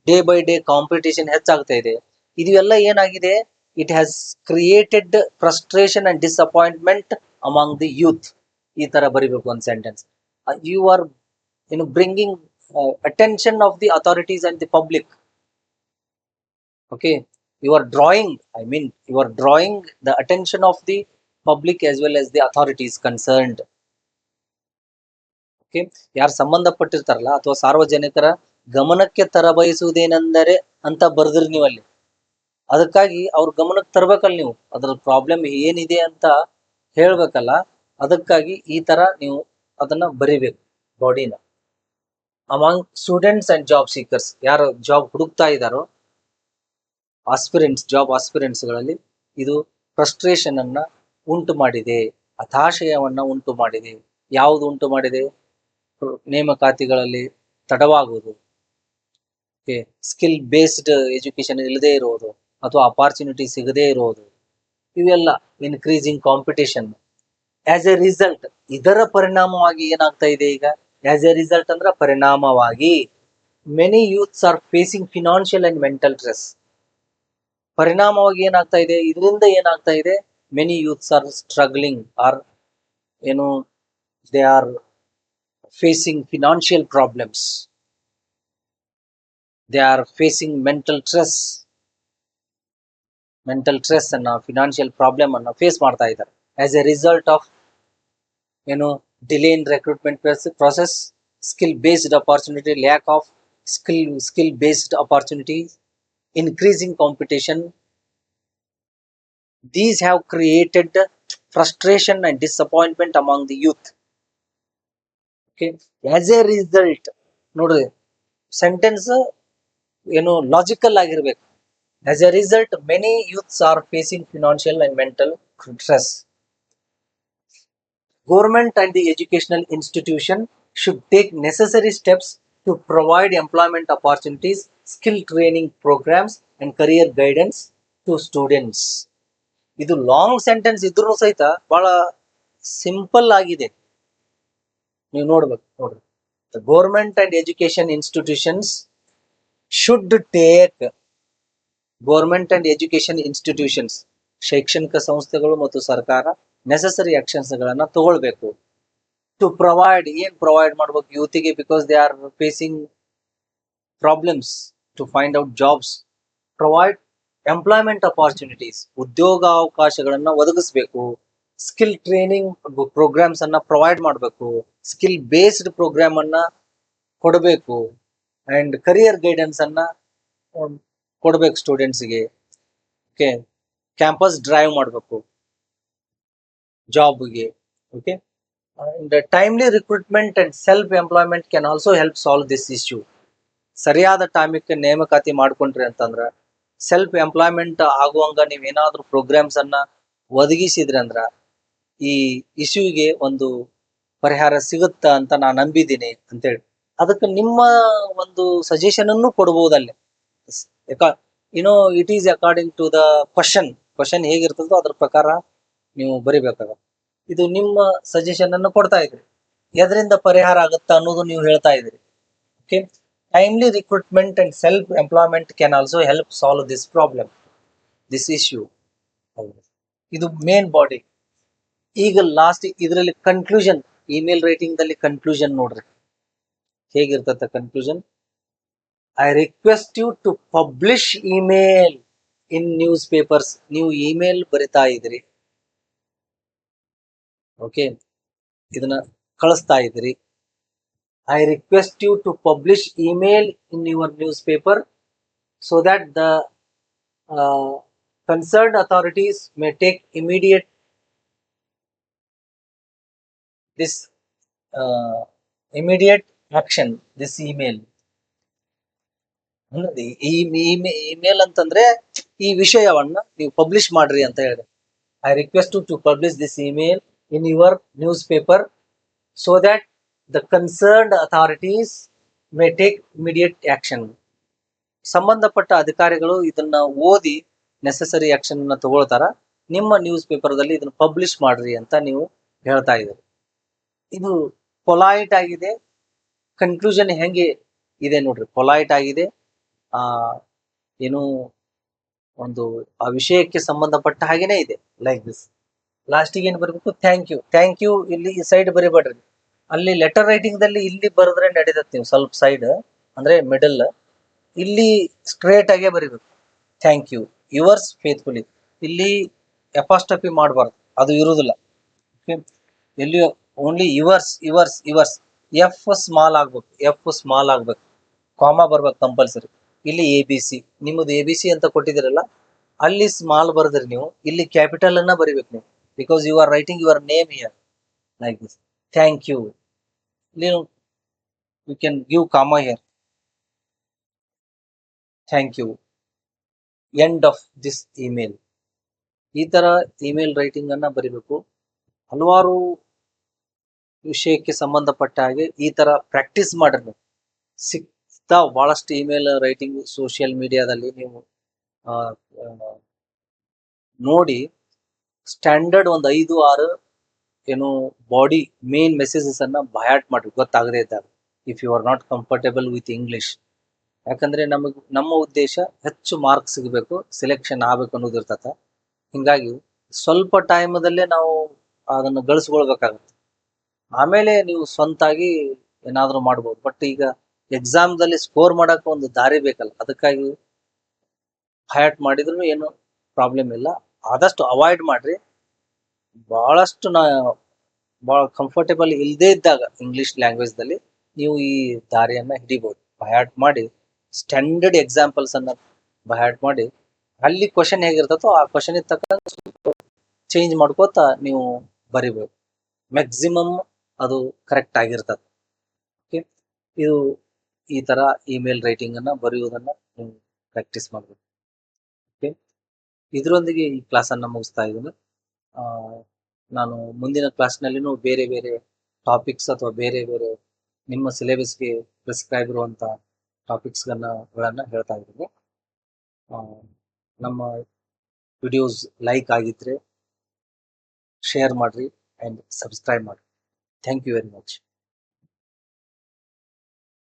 day by day competition ಹೆಚ್ಚಾಗ್ತಾ ಇದೆ. ಇದು ಎಲ್ಲ ಏನಾಗಿದೆ, it has created frustration and disappointment among the youth. ಈ ತರ ಬರಿಬೇಕು ಒಂದು sentence. You are bringing attention of the authorities and the public. Okay, you are drawing the attention of the public as well as the authorities concerned. Okay, ಯಾರು ಸಂಬಂಧಪಟ್ಟಿರ್ತಾರಲ್ಲ ಅಥವಾ ಸಾರ್ವಜನಿಕರ ಗಮನಕ್ಕೆ ತರಬಯಸುವುದೇನೆಂದರೆ ಅಂತ ಬರ್ದ್ರಿ ನೀವು ಅಲ್ಲಿ. ಅದಕ್ಕಾಗಿ ಅವ್ರ ಗಮನಕ್ಕೆ ತರಬೇಕಲ್ಲ ನೀವು, ಅದ್ರ ಪ್ರಾಬ್ಲಮ್ ಏನಿದೆ ಅಂತ ಹೇಳ್ಬೇಕಲ್ಲ. ಅದಕ್ಕಾಗಿ ಈ ತರ ನೀವು ಅದನ್ನ ಬರಿಬೇಕು ಬಾಡಿನ. Among students and job seekers, ಯಾರು ಜಾಬ್ ಹುಡುಕ್ತಾ ಇದ್ದಾರೋ ಜಾಬ್ ಆಸ್ಪಿರೆಂಟ್ಸ್ಗಳಲ್ಲಿ ಇದು ಫ್ರಸ್ಟ್ರೇಷನ್ ಅನ್ನ ಉಂಟು ಮಾಡಿದೆ, ಹತಾಶಯವನ್ನ ಉಂಟು ಮಾಡಿದೆ. ಯಾವುದು ಉಂಟು ಮಾಡಿದೆ? ನೇಮಕಾತಿಗಳಲ್ಲಿ ತಡವಾಗುವುದು, ಸ್ಕಿಲ್ ಬೇಸ್ಡ್ ಎಜುಕೇಶನ್ ಇಲ್ಲದೆ ಇರೋದು ಅಥವಾ ಅಪಾರ್ಚುನಿಟಿ ಸಿಗದೇ ಇರೋದು, ಇವೆಲ್ಲ increasing competition. As a result, ಇದರ ಪರಿಣಾಮವಾಗಿ ಏನಾಗ್ತಾ ಇದೆ ಈಗ? ಆಸ್ ಎ ರಿಸಲ್ಟ್ ಅಂದ್ರೆ ಪರಿಣಾಮವಾಗಿ many youths are facing financial and mental stress. ಪರಿಣಾಮವಾಗಿ ಏನಾಗ್ತಾ ಇದೆ? ಇದರಿಂದ ಏನಾಗ್ತಾ ಇದೆ? Many youths are struggling, or they are facing financial problems, they are facing mental stress ಅನ್ನ, ಫಿನಾನ್ಷಿಯಲ್ ಪ್ರಾಬ್ಲಮ್ ಅನ್ನ ಫೇಸ್ ಮಾಡ್ತಾ ಇದ್ದಾರೆ. As a result of delay in recruitment process, skill based opportunity, lack of skill based opportunities, increasing competition, These have created frustration and disappointment among the youth. Okay, as a result, ನೋಡ್ರಿ sentence ಏನು logical ಆಗಿರ್ಬೇಕು. As a result, many youths are facing financial and mental stress. Government and the educational institution should take necessary steps to provide employment opportunities, skill training programs, and career guidance to students. ಇದು long sentence ಇದ್ರೂ ಸಹಿತ ಬಹಳ simple ಆಗಿದೆ. ನೀವು ನೋಡ್ರಿ, the government and education institutions should take, government and education institutions ಶೈಕ್ಷಣಿಕ ಸಂಸ್ಥೆಗಳು ಮತ್ತು ಸರ್ಕಾರ ನೆಸೆಸರಿ ಆಕ್ಷನ್ಸ್ ಗಳನ್ನ ತಗೊಳ್ಬೇಕು. ಟು ಪ್ರೊವೈಡ್, ಏನ್ ಪ್ರೊವೈಡ್ ಮಾಡ್ಬೇಕು ಯೂತಿಗೆ, because they are facing problems to find out jobs. Provide employment opportunities, ಉದ್ಯೋಗಾವಕಾಶಗಳನ್ನ ಒದಗಿಸ್ಬೇಕು. ಸ್ಕಿಲ್ ಟ್ರೈನಿಂಗ್ ಪ್ರೋಗ್ರಾಮ್ಸ್ ಅನ್ನ ಪ್ರೊವೈಡ್ ಮಾಡಬೇಕು. ಸ್ಕಿಲ್ ಬೇಸ್ಡ್ ಪ್ರೋಗ್ರಾಮ್ ಅನ್ನ ಕೊಡಬೇಕು. ಅಂಡ್ ಕರಿಯರ್ ಗೈಡೆನ್ಸ್ ಅನ್ನ ಕೊಡಬೇಕು ಸ್ಟೂಡೆಂಟ್ಸ್ಗೆ. ಓಕೆ, ಕ್ಯಾಂಪಸ್ ಡ್ರೈವ್ ಮಾಡಬೇಕು ಜಾಬ್ಗೆ. Okay, and timely recruitment and self employment can also help solve this issue. ಸರಿಯಾದ ಟೈಮಿಗೆ ನೇಮಕಾತಿ ಮಾಡ್ಕೊಂಡ್ರಿ ಅಂತಂದ್ರ, ಸೆಲ್ಫ್ ಎಂಪ್ಲಾಯ್ಮೆಂಟ್ ಆಗುವಂಗ ನೀವೇನಾದ್ರೂ ಪ್ರೋಗ್ರಾಮ್ಸ್ ಅನ್ನ ಒದಗಿಸಿದ್ರಿ ಅಂದ್ರ ಈ ಇಶ್ಯೂಗೆ ಒಂದು ಪರಿಹಾರ ಸಿಗುತ್ತ ಅಂತ ನಾನು ನಂಬಿದ್ದೀನಿ ಅಂತೇಳಿ. ಅದಕ್ಕೆ ನಿಮ್ಮ ಒಂದು ಸಜೆಷನ್ ಅನ್ನು ಕೊಡ್ಬೋದಲ್ಲಿ. It is according to the question ಹೇಗಿರ್ತದೋ ಅದ್ರ ಪ್ರಕಾರ ನೀವು ಬರಿಬೇಕಾಗ. ಇದು ನಿಮ್ಮ ಸಜೆಷನ್ ಅನ್ನು ಕೊಡ್ತಾ ಇದ್ರಿ, ಎದರಿಂದ ಪರಿಹಾರ ಆಗುತ್ತಾ ಅನ್ನೋದು ನೀವು ಹೇಳ್ತಾ ಇದ್ರಿ. Okay, timely recruitment and self employment can also help solve this problem, this issue. ಇದು ಮೇನ್ ಬಾಡಿ. ಈಗ ಲಾಸ್ಟ್ ಇದರಲ್ಲಿ ಕನ್ಕ್ಲೂಷನ್, ಇಮೇಲ್ ರೈಟಿಂಗ್ ದಲ್ಲಿ ಕನ್ಕ್ಲೂಷನ್ ನೋಡ್ರಿ ಹೇಗಿರ್ತದ conclusion. I request you to publish email in news papers. ನೀವು email ಬರಿತಾ ಇದ್ರಿ, okay, ಇದನ್ನ ಕಳಿಸ್ತಾ ಇದ್ರಿ. I request you to publish email in your news paper so that the concerned authorities may take immediate action. This email, email ಅಂತಂದ್ರೆ ಈ ವಿಷಯವನ್ನ ನೀವು ಪಬ್ಲಿಷ್ ಮಾಡ್ರಿ ಅಂತ ಹೇಳಿದೆ. I request to publish this email in your news paper so that the concerned authorities may take immediate action. ಸಂಬಂಧಪಟ್ಟ ಅಧಿಕಾರಿಗಳು ಇದನ್ನ ಓದಿ ನೆಸೆಸರಿ ಆಕ್ಷನ್ ಅನ್ನ ತಗೊಳ್ತಾರ. ನಿಮ್ಮ ನ್ಯೂಸ್ ಪೇಪರ್ದಲ್ಲಿ ಇದನ್ನ ಪಬ್ಲಿಷ್ ಮಾಡ್ರಿ ಅಂತ ನೀವು ಹೇಳ್ತಾ ಇದ್ದೀರಿ. ಇದು ಪೊಲೈಟ್ ಆಗಿದೆ. ಕನ್ಕ್ಲೂಷನ್ ಹೆಂಗೆ ಇದೆ ನೋಡ್ರಿ, ಪೊಲೈಟ್ ಆಗಿದೆ. ಏನು ಒಂದು ಆ ವಿಷಯಕ್ಕೆ ಸಂಬಂಧಪಟ್ಟ ಹಾಗೇನೆ ಇದೆ, ಲೈಕ್ ದಿಸ್. ಲಾಸ್ಟಿಗೆ ಏನ್ ಬರಬೇಕು, ಥ್ಯಾಂಕ್ ಯು ಇಲ್ಲಿ ಸೈಡ್ ಬರಿಬೇಡ್ರಿ. ಅಲ್ಲಿ ಲೆಟರ್ ರೈಟಿಂಗ್ ದಲ್ಲಿ ಇಲ್ಲಿ ಬರೆದ್ರೆ ನಡೀತದೆ, ನೀವು ಸ್ವಲ್ಪ ಸೈಡ್ ಅಂದ್ರೆ ಮಿಡಲ್, ಇಲ್ಲಿ ಸ್ಟ್ರೇಟ್ ಆಗೇ ಬರಿಬೇಕು. Thank you, yours faithfully. ಇಲ್ಲಿ ಎಪಾಸ್ಟಫಿ ಮಾಡಬಾರ್ದು, ಅದು ಇರುವುದಿಲ್ಲ. ಎಲ್ಲಿ ಓನ್ಲಿ ಯುವರ್ಸ್. ಎಫ್ ಸ್ಮಾಲ್ ಆಗ್ಬೇಕು, ಕಾಮ ಬರ್ಬೇಕು ಕಂಪಲ್ಸರಿ. ಇಲ್ಲಿ ABC, ನಿಮ್ಮದು ABC ಅಂತ ಕೊಟ್ಟಿದ್ದೀರಲ್ಲ, ಅಲ್ಲಿ ಸ್ಮಾಲ್ ಬರೆದ್ರಿ ನೀವು, ಇಲ್ಲಿ ಕ್ಯಾಪಿಟಲ್ ಅನ್ನ ಬರಿಬೇಕು ನೀವು, because you are writing your name here like this. Thank you, you can give comma here. Thank you, end of this email. ಈ ತರ ಇಮೇಲ್ ರೈಟಿಂಗ್ ಅನ್ನ ಬರಿಬೇಕು. ಹಲವಾರು ವಿಷಯಕ್ಕೆ ಸಂಬಂಧಪಟ್ಟ ಹಾಗೆ ಈ ತರ ಪ್ರಾಕ್ಟೀಸ್ ಮಾಡ್ರಿ. ಸಿಗ್ತಾವ್ ಬಹಳಷ್ಟು ಇಮೇಲ್ ರೈಟಿಂಗ್ ಸೋಷಿಯಲ್ ಮೀಡಿಯಾದಲ್ಲಿ. ನೀವು ನೋಡಿ ಸ್ಟ್ಯಾಂಡರ್ಡ್ ಒಂದು 5-6 ಏನು ಬಾಡಿ ಮೇನ್ ಮೆಸೇಜಸ್ ಅನ್ನ ಬಯಾಟ್ ಮಾಡ್ರಿ, ಗೊತ್ತಾಗದೇ ಇದ್ದಾಗ. If you are not comfortable with English. ಯಾಕಂದ್ರೆ ನಮ್ಮ ಉದ್ದೇಶ ಹೆಚ್ಚು ಮಾರ್ಕ್ ಸಿಗಬೇಕು, ಸೆಲೆಕ್ಷನ್ ಆಗ್ಬೇಕು ಅನ್ನೋದು ಇರ್ತದೆ. ಹಿಂಗಾಗಿ ಸ್ವಲ್ಪ ಟೈಮದಲ್ಲೇ ನಾವು ಅದನ್ನು ಗಳಿಸ್ಕೊಳ್ಬೇಕಾಗತ್ತೆ. ಆಮೇಲೆ ನೀವು ಸ್ವಂತಾಗಿ ಏನಾದ್ರೂ ಮಾಡ್ಬೋದು. ಬಟ್ ಈಗ ಎಕ್ಸಾಮ್ದಲ್ಲಿ ಸ್ಕೋರ್ ಮಾಡಕ್ಕೆ ಒಂದು ದಾರಿ ಬೇಕಲ್ಲ, ಅದಕ್ಕಾಗಿ ಹಯಾಟ್ ಮಾಡಿದ್ರು ಏನು ಪ್ರಾಬ್ಲಮ್ ಇಲ್ಲ. ಆದಷ್ಟು ಅವಾಯ್ಡ್ ಮಾಡ್ರಿ. ಬಹಳಷ್ಟು ಬಹಳ ಕಂಫರ್ಟೇಬಲ್ ಇಲ್ಲದೆ ಇದ್ದಾಗ ಇಂಗ್ಲಿಷ್ ಲ್ಯಾಂಗ್ವೇಜ್ ದಲ್ಲಿ ನೀವು ಈ ದಾರಿಯನ್ನ ಹಿಡಿಬಹುದು. ಬಯಾಟ್ ಮಾಡಿ ಸ್ಟ್ಯಾಂಡರ್ಡ್ ಎಕ್ಸಾಂಪಲ್ಸ್ ಅನ್ನ ಬಯಾಟ್ ಮಾಡಿ ಅಲ್ಲಿ ಕ್ವಶನ್ ಹೇಗಿರ್ತದೋ ಆ ಕ್ವಶನ್ ತಕ್ಕ ಚೇಂಜ್ ಮಾಡ್ಕೋತ ನೀವು ಬರಿಬೋದು. ಮ್ಯಾಕ್ಸಿಮಮ್ ಅದು ಕರೆಕ್ಟ್ ಆಗಿರ್ತದೆ. ಓಕೆ, ಇದು ಈ ತರ ಇಮೇಲ್ ರೈಟಿಂಗ್ ಅನ್ನ ಬರೆಯುವುದನ್ನ ನೀವು ಪ್ರಾಕ್ಟೀಸ್ ಮಾಡಬೇಕು. ಓಕೆ, ಇದರೊಂದಿಗೆ ಈ ಕ್ಲಾಸ್ ಅನ್ನ ಮುಗಿಸ್ತಾ ಇದ್ದೀನಿ. ನಾನು ಮುಂದಿನ ಕ್ಲಾಸ್ನಲ್ಲಿನೂ ಬೇರೆ ಬೇರೆ ಟಾಪಿಕ್ಸ್ ಅಥವಾ ಬೇರೆ ಬೇರೆ ನಿಮ್ಮ ಸಿಲೆಬಸ್ಗೆ ಪ್ರಿಸ್ಕ್ರೈಬ್ ಇರುವಂತ ಟಾಪಿಕ್ಸ್ಗಳನ್ನ ಹೇಳ್ತಾ ಇದ್ದೀನಿ. ನಮ್ಮ ವಿಡಿಯೋಸ್ ಲೈಕ್ ಆಗಿದ್ರೆ ಶೇರ್ ಮಾಡ್ರಿ ಅಂಡ್ ಸಬ್ಸ್ಕ್ರೈಬ್ ಮಾಡಿ. Thank you very much.